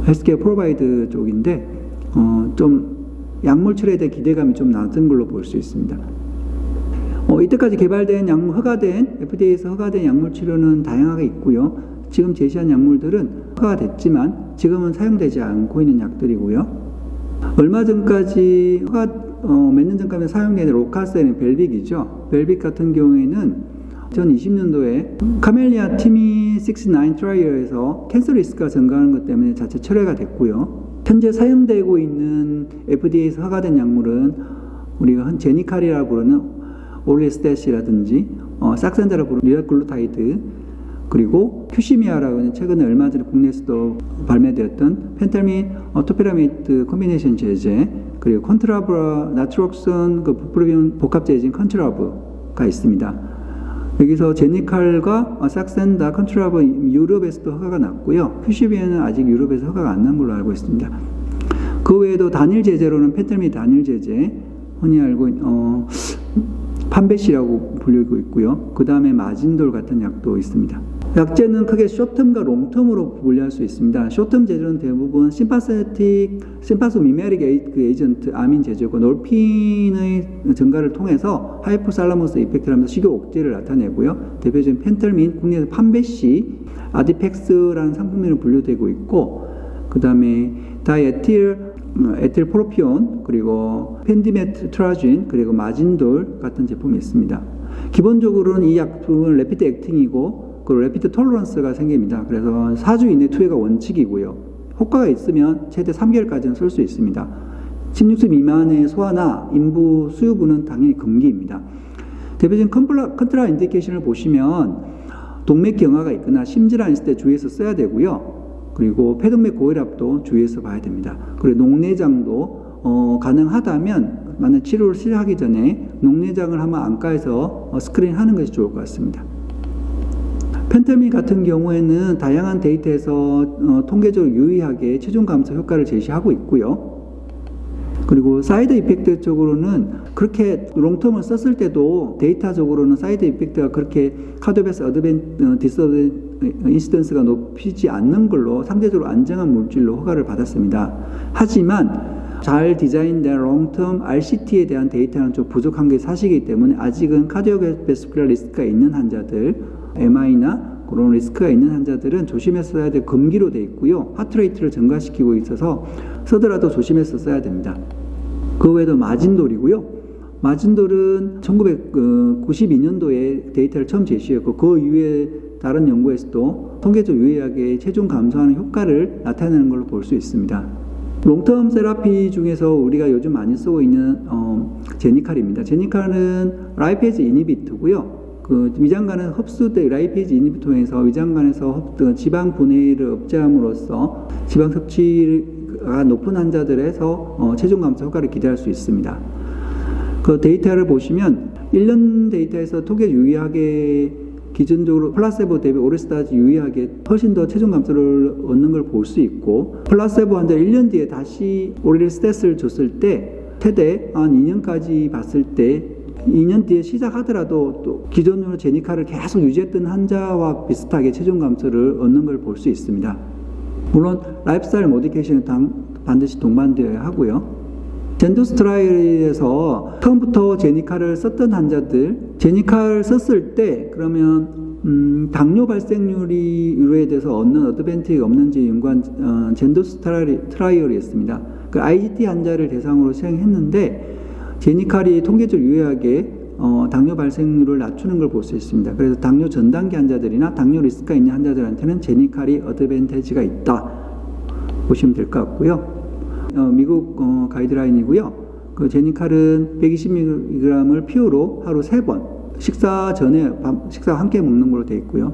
헬스케어 프로바이드 쪽인데 좀 약물 치료에 대한 기대감이 좀 낮은 걸로 볼 수 있습니다. 이때까지 개발된 허가된 FDA에서 허가된 약물 치료는 다양하게 있고요. 지금 제시한 약물들은 허가됐지만 지금은 사용되지 않고 있는 약들이고요. 얼마 전까지 몇 년 전까지 사용되는 로카스는 벨빅이죠. 벨빅 같은 경우에는 2020년도에 카멜리아 티미 69 트라이얼에서 캔서 리스크가 증가하는 것 때문에 자체 철회가 됐고요. 현재 사용되고 있는 FDA에서 허가된 약물은 우리가 제니칼이라고 부르는 오레스테시라든지 삭센다라고 부르는 리라글루타이드, 그리고 큐시미아라고 하는 최근에 얼마 전에 국내에서도 발매되었던 펜탈민 토피라미드 콤비네이션 제제, 그리고 컨트라브라 나트록선 부프로비온 복합 제제인 컨트라브가 있습니다. 여기서 제니칼과 삭센다, 컨트라브 유럽에서도 허가가 났고요. 큐시미아는 아직 유럽에서 허가가 안 난 걸로 알고 있습니다. 그 외에도 단일 제제로는 펜탈민 단일 제제, 흔히 알고 판베시라고 불리고 있고요. 그 다음에 마진돌 같은 약도 있습니다. 약제는 크게 쇼텀과 롱텀으로 분류할 수 있습니다. 쇼텀 제제는 대부분 심파소미메릭 에이전트 아민 제제고 놀핀의 증가를 통해서 하이포살라모스 이펙트라면서 식욕 억제를 나타내고요. 대표적인 펜탈민, 국내에서 판베시, 아디펙스라는 상품명으로 분류되고 있고, 그 다음에 에틸프로피온, 그리고 펜디메트라진, 그리고 마진돌 같은 제품이 있습니다. 기본적으로는 이 약품은 레피드 액팅이고 그리고 레피드 톨러런스가 생깁니다. 그래서 4주 이내 투여가 원칙이고요. 효과가 있으면 최대 3개월까지는 쓸 수 있습니다. 16세 미만의 소아나 인부 수유부는 당연히 금기입니다. 대표적인 컨트라 인디케이션을 보시면 동맥 경화가 있거나 심질환 있을 때 주의해서 써야 되고요. 그리고 폐동맥 고혈압도 주의해서 봐야 됩니다. 그리고 녹내장도 가능하다면 만약 치료를 시작하기 전에 녹내장을 한번 안과에서 스크린하는 것이 좋을 것 같습니다. 펜타민 같은 경우에는 다양한 데이터에서 통계적으로 유의하게 체중 감소 효과를 제시하고 있고요. 그리고 사이드 이펙트 쪽으로는 그렇게 롱텀을 썼을 때도 데이터적으로는 사이드 이펙트가 그렇게 카디오베스 인시던스가 높이지 않는 걸로 상대적으로 안정한 물질로 허가를 받았습니다. 하지만 잘 디자인된 롱텀 RCT에 대한 데이터는 좀 부족한 게 사실이기 때문에 아직은 카디오베스큘러 리스크가 있는 환자들, MI나 그런 리스크가 있는 환자들은 조심해서 써야 될 금기로 되어 있고요. 하트레이트를 증가시키고 있어서 쓰더라도 조심해서 써야 됩니다. 그 외에도 마진돌이고요. 마진돌은 1992년도에 데이터를 처음 제시했고 그 이후에 다른 연구에서도 통계적 유의하게 체중 감소하는 효과를 나타내는 걸로 볼 수 있습니다. 롱텀 세라피 중에서 우리가 요즘 많이 쓰고 있는 제니칼입니다. 제니칼은 라이페이즈 이니비트고요. 위장간은 흡수된 라이페이즈 이니비토에서 위장간에서 지방 분해를 억제함으로써 지방 섭취가 높은 환자들에서 체중 감소 효과를 기대할 수 있습니다. 그 데이터를 보시면 1년 데이터에서 통계 유의하게 기준적으로 플라세보 대비 오레스타즈 유의하게 훨씬 더 체중 감소를 얻는 걸 볼 수 있고, 플라세보 환자 1년 뒤에 다시 오레스테스를 줬을 때 최대 한 2년까지 봤을 때 2년 뒤에 시작하더라도 또 기존으로 제니칼을 계속 유지했던 환자와 비슷하게 체중 감소를 얻는 걸 볼 수 있습니다. 물론 라이프스타일 모디케이션은 반드시 동반되어야 하고요. 젠도스 트라이얼에서 처음부터 제니칼을 썼던 환자들, 제니칼을 썼을 때 그러면 당뇨 발생률에 대해서 얻는 어드밴티지가 없는지 연구한 젠도스 트라이얼이 있습니다. 그 IGT 환자를 대상으로 시행했는데 제니칼이 통계적 유의하게 당뇨 발생률을 낮추는 걸 볼 수 있습니다. 그래서 당뇨 전 단계 환자들이나 당뇨 리스크가 있는 환자들한테는 제니칼이 어드밴티지가 있다 보시면 될 것 같고요. 미국 가이드라인이고요. 그 제니칼은 120mg을 피오로 하루 3번, 식사 전에 식사와 함께 먹는 걸로 되어 있고요.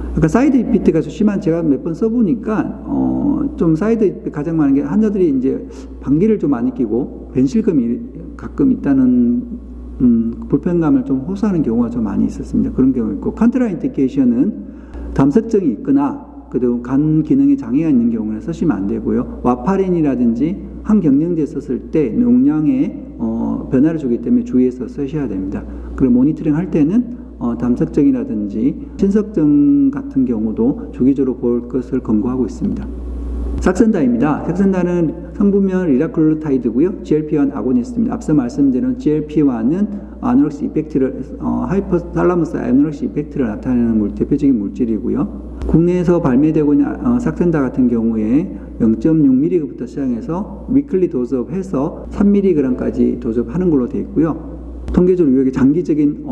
그러니까 사이드 이펙트가 심한, 제가 몇 번 써보니까 좀 사이드 이펙트 가장 많은 게 환자들이 이제 방귀를 좀 많이 끼고 변실감이 가끔 있다는 불편감을 좀 호소하는 경우가 좀 많이 있었습니다. 그런 경우 있고, 컨트라인디케이션은 담석증이 있거나 그리고 간 기능에 장애가 있는 경우는 쓰시면 안 되고요. 와파린이라든지 항경련제 썼을 때 용량에 변화를 주기 때문에 주의해서 쓰셔야 됩니다. 그리고 모니터링 할 때는 담석증이라든지 신석증 같은 경우도 주기적으로 볼 것을 권고하고 있습니다. 삭센다입니다. 삭센다는 성분명 리라클루타이드고요. GLP-1 아고니스트입니다. 앞서 말씀드린 GLP-1은 아노렉시 이펙트를 하이포탈라머스 아노렉시 이펙트를 나타내는 대표적인 물질이고요. 국내에서 발매되고 있는 삭센다 같은 경우에 0.6mg부터 시작해서 위클리 도즈업 해서 3mg까지 도즈업하는 걸로 되어 있고요. 통계적으로 유효하게 장기적인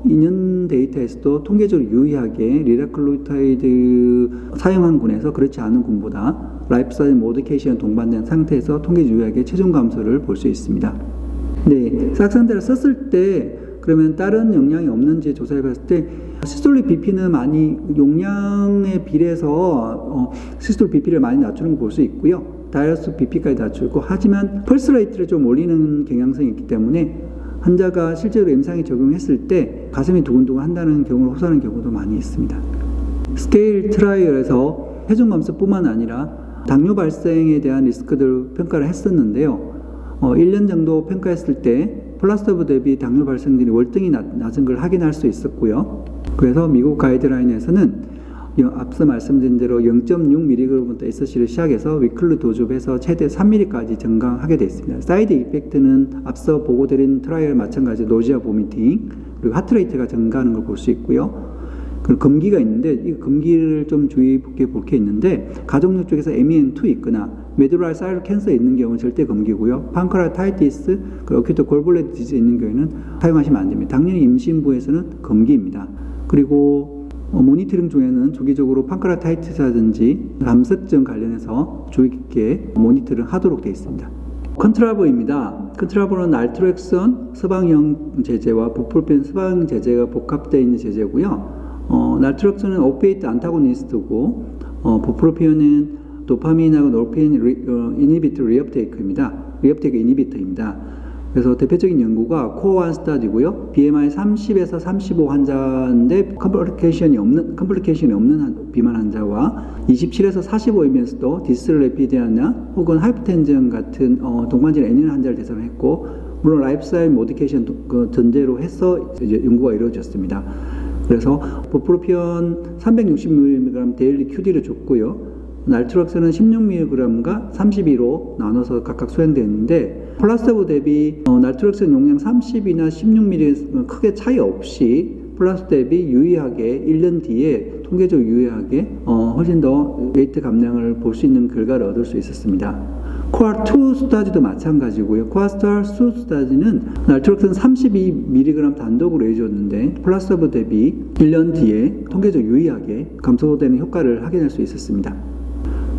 2년 데이터에서도 통계적으로 유의하게 리라클루타이드 사용한 군에서 그렇지 않은 군보다 라이프스타일 모디케이션 동반된 상태에서 통계적으로 유의하게 체중 감소를 볼 수 있습니다. 네, 삭센다를 썼을 때 그러면 다른 영향이 없는지 조사해 봤을 때 시스톨릭 BP는 많이 용량에 비례해서 시스톨릭 BP를 많이 낮추는 걸 볼 수 있고요. 다이어스 BP까지 낮추고, 하지만 펄스 레이트를 좀 올리는 경향성이 있기 때문에 환자가 실제로 임상에 적용했을 때 가슴이 두근두근 한다는 경우를 호소하는 경우도 많이 있습니다. 스케일 트라이얼에서 체중 감소뿐만 아니라 당뇨 발생에 대한 리스크들을 평가를 했었는데요. 1년 정도 평가했을 때 플라스토브 대비 당뇨 발생률이 월등히 낮은 걸 확인할 수 있었고요. 그래서 미국 가이드라인에서는 앞서 말씀드린 대로 0.6mg부터 SC를 시작해서 위클리 도즈업해서 최대 3mg까지 증강하게 되어 있습니다. 사이드 이펙트는 앞서 보고드린 트라이얼 마찬가지 노지아 보미팅 그리고 하트레이트가 증가하는 걸 볼 수 있고요. 그리고 금기가 있는데 이 금기를 좀 주의 깊게 볼 게 있는데 가족력 쪽에서 MEN2 있거나 메두랄 사이럴 캔서 있는 경우는 절대 금기고요. 판크라타이티스 그리고 어큐트 골블레드 디지즈 있는 경우에는 사용하시면 안 됩니다. 당연히 임신부에서는 금기입니다. 그리고 모니터링 중에는 주기적으로 판크라타이티스라든지 담석증 관련해서 주의 깊게 모니터링 하도록 되어 있습니다. 컨트라버입니다. 컨트라버는 날트로엑선 서방형 제제와 부프로피온 서방형 제제가 복합되어 있는 제제고요. 날트로엑선은 오피에이트 안타고니스트고 부프로피온은 도파민하고 노르핀 이니비터 리업테이크입니다. 리업테이크 이니비터입니다. 그래서 대표적인 연구가 코어1 스타디고요. BMI 30에서 35 환자인데 컴플리케이션이 없는 비만 환자와 27에서 45이면서도 디슬레피디아나 혹은 하이퍼텐전 같은 동반질 애니는 환자를 대상으로 했고, 물론 라이프스타일 모디케이션 전제로 해서 이제 연구가 이루어졌습니다. 그래서 부프로피온 360mg 데일리 QD를 줬고요. 날트로엑스는 16mg과 32로 나눠서 각각 수행됐는데, 플라스토브 대비 날트로엑스 용량 30이나 16mg 크게 차이 없이 플라스토브 대비 유의하게 1년 뒤에 통계적으로 유의하게 훨씬 더 웨이트 감량을 볼 수 있는 결과를 얻을 수 있었습니다. 코아2 스타디도 마찬가지고요. 코아2 스타디는 날트로엑스는 32mg 단독으로 해줬는데 플라스토브 대비 1년 뒤에 통계적으로 유의하게 감소되는 효과를 확인할 수 있었습니다.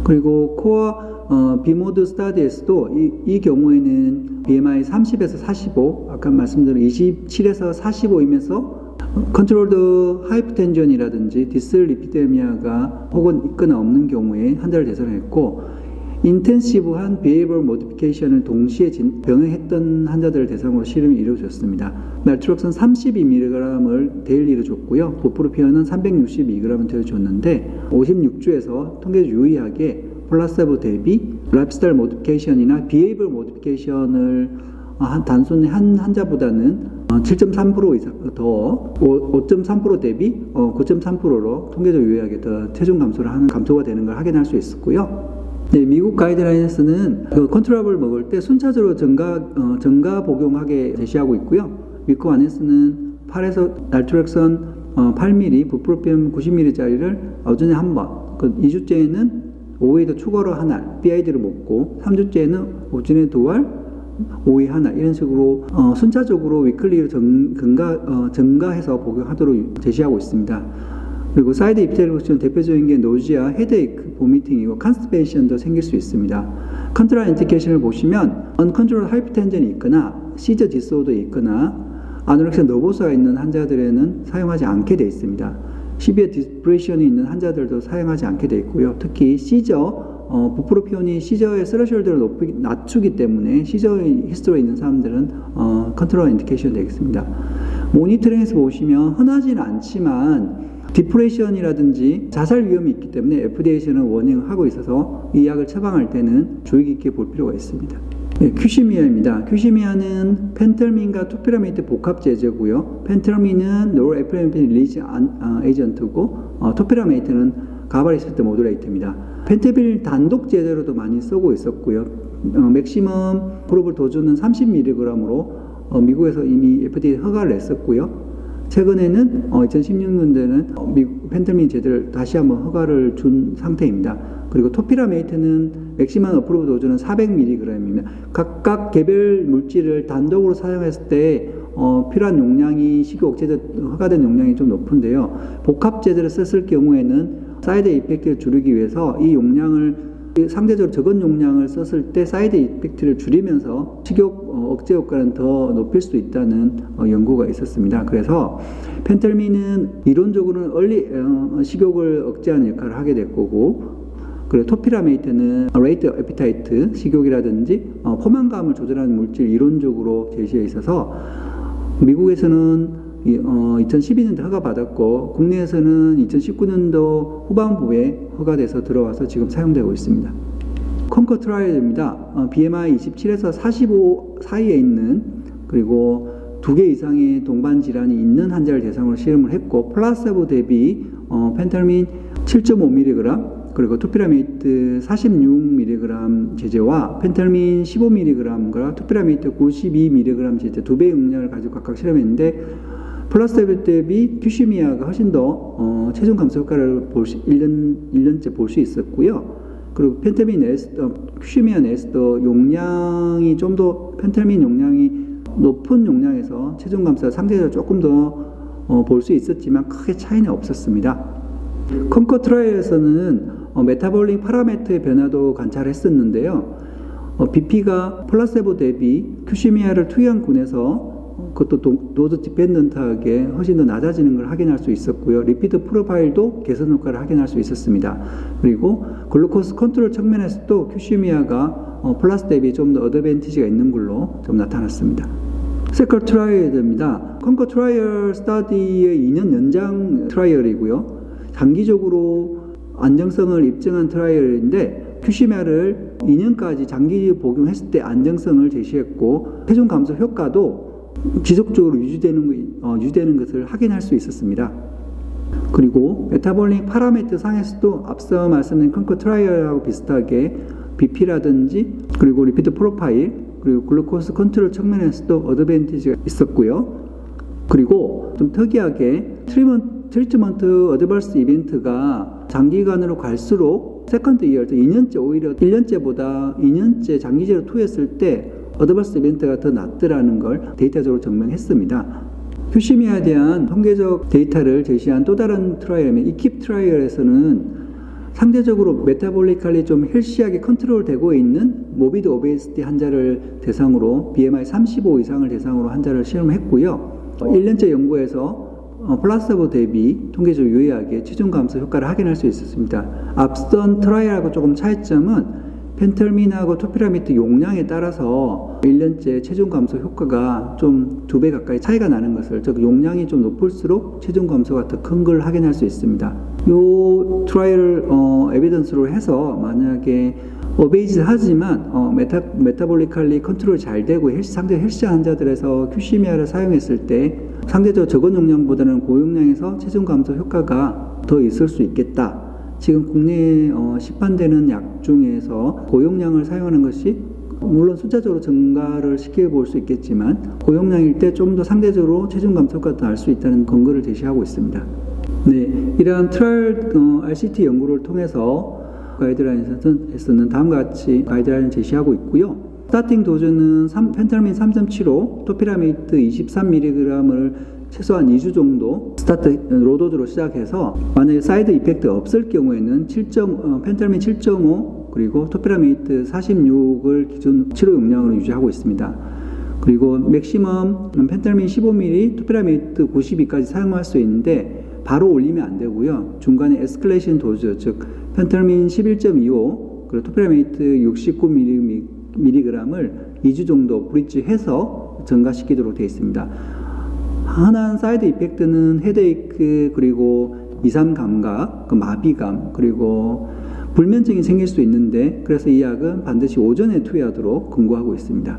그리고 코어 비모드 스타디에서도 이 경우에는 BMI 30에서 45, 아까 말씀드린 27에서 45이면서 컨트롤드 하이퍼텐전이라든지 디슬리피데미아가 혹은 있거나 없는 경우에 환자를 대상했고, 인텐시브한 비헤이버럴 모디피케이션을 동시에 병행했던 환자들을 대상으로 실험이 이루어졌습니다. 날트로엑스는 32mg을 데일리로 줬고요. 부프로피온은 362g을 되어줬는데 56주에서 통계적 유의하게 플라세보 대비 라이프스타일 모디피케이션이나 비헤이버럴 모디피케이션을 단순히 한 환자보다는 7.3% 이상 더 5.3% 대비 9.3%로 통계적 유의하게 더 체중 감소를 하는 감소가 되는 걸 확인할 수 있었고요. 네, 미국 가이드라인에서는 컨트롤을 먹을 때 순차적으로 증가 복용하게 제시하고 있고요. 미국 안에서는 8에서 날트로엑선 8mg, 부프로피온 90mg짜리를 오전에 한 번, 2주째에는 오후에도 추가로 한 알, BID를 먹고 3주째에는 오전에 2알, 5회 이런 식으로 순차적으로 위클리로 증가해서 복용하도록 제시하고 있습니다. 그리고 사이드 이펙트 중 대표적인 게 노지아, 헤드에이크, 보미팅이고 컨스티페이션도 생길 수 있습니다. 컨트롤 인디케이션을 보시면 언컨트롤 하이퍼텐션이 있거나 시저 디소더에 있거나 아노렉시아 너보스가 있는 환자들에는 사용하지 않게 되어 있습니다. 시비어 디프레션이 있는 환자들도 사용하지 않게 되어 있고요. 특히 시저, 부프로피온이 시저의 스레셜드를 낮추기 때문에 시저 히스토리에 있는 사람들은 컨트롤 인디케이션 되겠습니다. 모니터링에서 보시면 흔하지는 않지만 디프레션이라든지 자살 위험이 있기 때문에 FDA에서는 워닝하고 있어서 이 약을 처방할 때는 주의 깊게 볼 필요가 있습니다. 네, 큐시미아입니다. 큐시미아는 펜텔민과 토피라메이트 복합 제제고요. 펜텔민은 노르에프네프린 릴리즈 에이전트고 토피라메이트는 가바리스트 모듈레이터입니다. 펜테빌 단독 제제로도 많이 쓰고 있었고요. 맥시멈 프로블 도주는 30mg으로 미국에서 이미 FDA 허가를 냈었고요. 최근에는 2016년도에는 미국 펜텔민 제제를 다시 한번 허가를 준 상태입니다. 그리고 토피라메이트는 맥시멈 어프로브 도주는 400mg입니다. 각각 개별 물질을 단독으로 사용했을 때 필요한 용량이 식욕제제 허가된 용량이 좀 높은데요. 복합 제제를 썼을 경우에는 사이드 이펙트를 줄이기 위해서 이 용량을 상대적으로 적은 용량을 썼을 때 사이드 이펙트를 줄이면서 식욕 억제 효과는 더 높일 수 있다는 연구가 있었습니다. 그래서 펜텔민은 이론적으로는 식욕을 억제하는 역할을 하게 될 거고, 그리고 토피라메이트는 레이트 에피타이트, 식욕이라든지 포만감을 조절하는 물질 이론적으로 제시해 있어서 미국에서는 2012년도 허가받았고 국내에서는 2019년도 후반부에 허가돼서 들어와서 지금 사용되고 있습니다. 컨커 트라이얼입니다. BMI 27에서 45 사이에 있는 그리고 2개 이상의 동반 질환이 있는 환자를 대상으로 실험을 했고 플라세보 대비 펜텔민 7.5mg 그리고 토피라메이트 46mg 제제와 펜텔민 15mg과 토피라메이트 92mg 제제 2배의 용량을 가지고 각각 실험했는데 플라세보 대비 큐시미아가 훨씬 더 체중 감소 효과를 1년째 볼 수 있었고요. 그리고 펜텔민 에스터, 큐시미아 에스터 용량이 좀 더 펜텔민 용량이 높은 용량에서 체중 감소가 상대적으로 조금 더 볼 수 있었지만 크게 차이는 없었습니다. 컨커 트라이얼에서는 메타볼릭 파라미터의 변화도 관찰했었는데요. BP가 플라세보 대비 큐시미아를 투여한 군에서 그것도 도즈 디펜던트하게 훨씬 더 낮아지는 걸 확인할 수 있었고요. 리피드 프로파일도 개선 효과를 확인할 수 있었습니다. 그리고 글루코스 컨트롤 측면에서도 큐시미아가 플라스 대비 좀 더 어드밴티지가 있는 걸로 좀 나타났습니다. 세컬 트라이얼입니다. 컨커 트라이얼 스터디의 2년 연장 트라이얼이고요. 장기적으로 안정성을 입증한 트라이얼인데 큐시미아를 2년까지 장기 복용했을 때 안정성을 제시했고 체중 감소 효과도 지속적으로 유지되는 것을 확인할 수 있었습니다. 그리고 메타볼릭 파라미터 상에서도 앞서 말씀드린 컨커 트라이얼하고 비슷하게 BP라든지 그리고 리피드 프로파일 그리고 글루코스 컨트롤 측면에서도 어드밴티지가 있었고요. 그리고 좀 특이하게 트리트먼트 어드버스 이벤트가 장기간으로 갈수록 세컨드 이어 2년째 오히려 1년째보다 2년째 장기제로 투여했을 때 어드버스 이벤트가 더 낮더라는 걸 데이터적으로 증명했습니다. 큐시미아에 대한 통계적 데이터를 제시한 또 다른 트라이얼인 이킵 트라이얼에서는 상대적으로 메타볼리컬리 좀 헬시하게 컨트롤되고 있는 모비드 오베이시티 환자를 대상으로 BMI 35 이상을 대상으로 환자를 실험했고요. 1년째 연구에서 플라세보 대비 통계적으로 유의하게 체중 감소 효과를 확인할 수 있었습니다. 앞선 트라이얼하고 조금 차이점은 펜텔민하고 토피라메이트 용량에 따라서 1년째 체중 감소 효과가 좀 2배 가까이 차이가 나는 것을, 즉 용량이 좀 높을수록 체중 감소가 더 큰 걸 확인할 수 있습니다. 이 트라이얼 에비던스로 해서 만약에 오베이즈 하지만 메타볼리컬리 컨트롤 잘 되고 상대 헬시한 환자들에서 큐시미아를 사용했을 때 상대적으로 적은 용량보다는 고용량에서 체중 감소 효과가 더 있을 수 있겠다. 지금 국내에 시판되는 약 중에서 고용량을 사용하는 것이 물론 숫자적으로 증가를 시켜볼 수 있겠지만 고용량일 때 좀 더 상대적으로 체중 감소가 더 날 수 있다는 근거를 제시하고 있습니다. 네, 이러한 트라이얼 RCT 연구를 통해서 가이드라인에서는 다음과 같이 가이드라인을 제시하고 있고요. 스타팅 도즈는 펜타민 3.75, 토피라메이트 23mg을 최소한 2주 정도 스타트 로도즈로 시작해서 만약에 사이드 이펙트 없을 경우에는 펜타민 7.5 그리고 토피라메이트 46을 기준 치료 용량으로 유지하고 있습니다. 그리고 맥시멈 펜타민 15mg, 토피라메이트 92까지 사용할 수 있는데 바로 올리면 안 되고요. 중간에 에스컬레이션 도즈, 즉 펜타민 11.25 그리고 토피라메이트 69mg을 2주 정도 브릿지해서 증가시키도록 되어 있습니다. 흔한 사이드 이펙트는 헤데이크, 그리고 이상 감각, 마비감, 그리고 불면증이 생길 수 있는데 그래서 이 약은 반드시 오전에 투여하도록 권고하고 있습니다.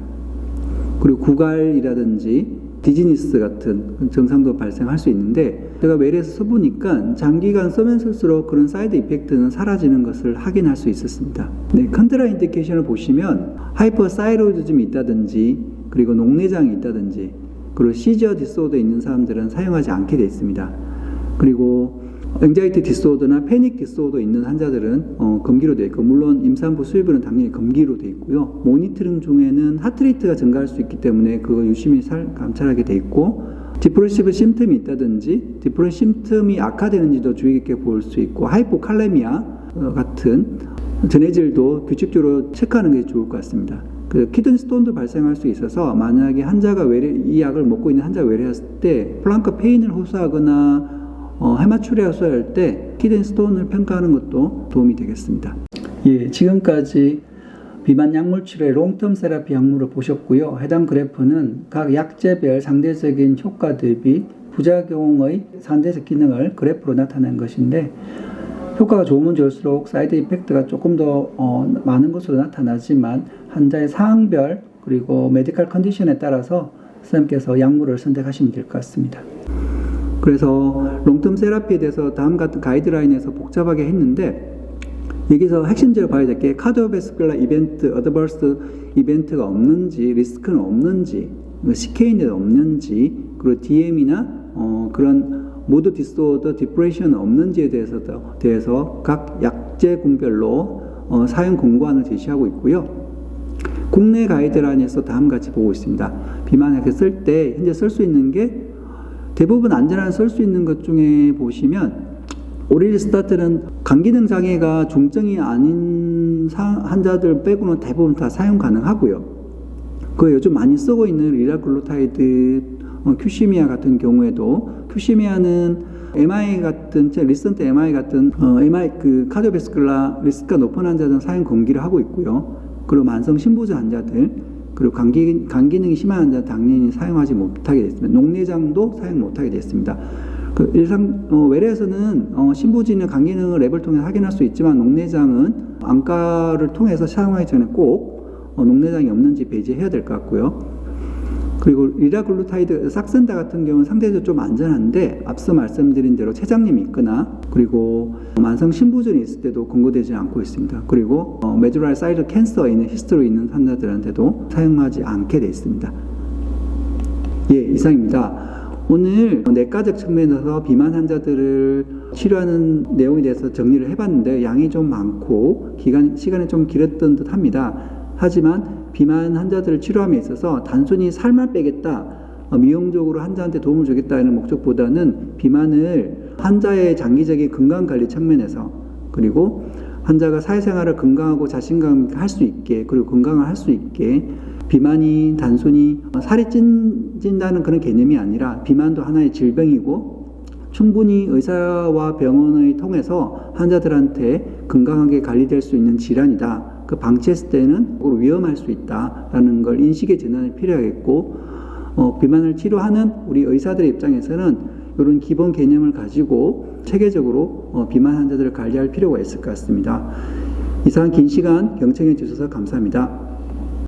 그리고 구갈이라든지 디지니스 같은 증상도 발생할 수 있는데 제가 외래에서 써보니까 장기간 쓰면 쓸수록 그런 사이드 이펙트는 사라지는 것을 확인할 수 있었습니다. 네, 컨트라 인디케이션을 보시면 하이퍼사이로이드즘이 있다든지 그리고 녹내장이 있다든지 그리고 시저 디스오더 있는 사람들은 사용하지 않게 되어 있습니다. 그리고 앵자이티 디스오더나 패닉 디스오더 있는 환자들은 금기로 되어 있고, 물론 임산부 수유부는 당연히 금기로 되어 있고요. 모니터링 중에는 하트레이트가 증가할 수 있기 때문에 그거 유심히 감찰하게 되어 있고, 디프레시브 심틈이 있다든지 디프레시브 심틈이 악화되는지도 주의 깊게 볼 수 있고, 하이포칼레미아 같은 전해질도 규칙적으로 체크하는 게 좋을 것 같습니다. 그 키드니 스톤도 발생할 수 있어서 만약에 환자가 이 약을 먹고 있는 환자가 외래했을 때 플랑크 페인을 호소하거나 헤마추리아 호소할 때 키드니 스톤을 평가하는 것도 도움이 되겠습니다. 예, 지금까지 비만 약물 치료의 롱텀 세라피 약물을 보셨고요. 해당 그래프는 각 약제별 상대적인 효과 대비 부작용의 상대적 기능을 그래프로 나타낸 것인데, 효과가 좋으면 좋을수록 사이드 이펙트가 조금 더 많은 것으로 나타나지만 환자의 상황별 그리고 메디컬 컨디션에 따라서 선생님께서 약물을 선택하시면 될 것 같습니다. 그래서 롱텀 세라피에 대해서 다음 같은 가이드라인에서 복잡하게 했는데, 여기서 핵심적으로 봐야 될 게 카디오베스큘라 이벤트, 어드버스 이벤트가 없는지, 리스크는 없는지, CK는 없는지, 그리고 DM이나 그런 모드 디스오더, 디프레션은 없는지에 대해서 각 약제군별로 사용 권고안을 제시하고 있고요. 국내 가이드라인에서 다음과 같이 보고 있습니다. 비만약을 쓸 때 현재 쓸 수 있는 게 대부분 안전하게 쓸 수 있는 것 중에 보시면 오릴리스타트는 간기능 장애가 중증이 아닌 환자들 빼고는 대부분 다 사용 가능하고요. 그 요즘 많이 쓰고 있는 리라글루타이드, 큐시미아 같은 경우에도 큐시미아는 MI 같은 리센트 MI 같은 MI 카디오베스큘라 리스크가 높은 환자들은 사용 금기를 하고 있고요. 그리고 만성 신부전 환자들, 그리고 간기능이 심한 환자 당연히 사용하지 못하게 됐습니다. 녹내장도 사용 못하게 됐습니다. 외래에서는 신부진의 간기능을 랩을 통해 확인할 수 있지만 녹내장은 안과를 통해서 사용하기 전에 꼭 녹내장이 없는지 배제해야 될 것 같고요. 그리고 리라글루타이드, 삭센다 같은 경우는 상대적으로 좀 안전한데 앞서 말씀드린 대로 췌장염이 있거나 그리고 만성 신부전이 있을 때도 권고되지 않고 있습니다. 그리고 메두라리 사이드 캔서 있는 히스토리 있는 환자들한테도 사용하지 않게 되어 있습니다. 예, 이상입니다. 오늘 내과적 측면에서 비만 환자들을 치료하는 내용에 대해서 정리를 해봤는데 양이 좀 많고 시간이 좀 길었던 듯 합니다. 하지만 비만 환자들을 치료함에 있어서 단순히 살만 빼겠다, 미용적으로 환자한테 도움을 주겠다는 목적보다는 비만을 환자의 장기적인 건강관리 측면에서, 그리고 환자가 사회생활을 건강하고 자신감 있게 할 수 있게, 그리고 건강을 할 수 있게, 비만이 단순히 살이 찐다는 그런 개념이 아니라 비만도 하나의 질병이고 충분히 의사와 병원을 통해서 환자들한테 건강하게 관리될 수 있는 질환이다. 그 방치했을 때는 위험할 수 있다라는 걸 인식의 전환이 필요하겠고, 비만을 치료하는 우리 의사들의 입장에서는 이런 기본 개념을 가지고 체계적으로 비만 환자들을 관리할 필요가 있을 것 같습니다. 이상 긴 시간 경청해 주셔서 감사합니다.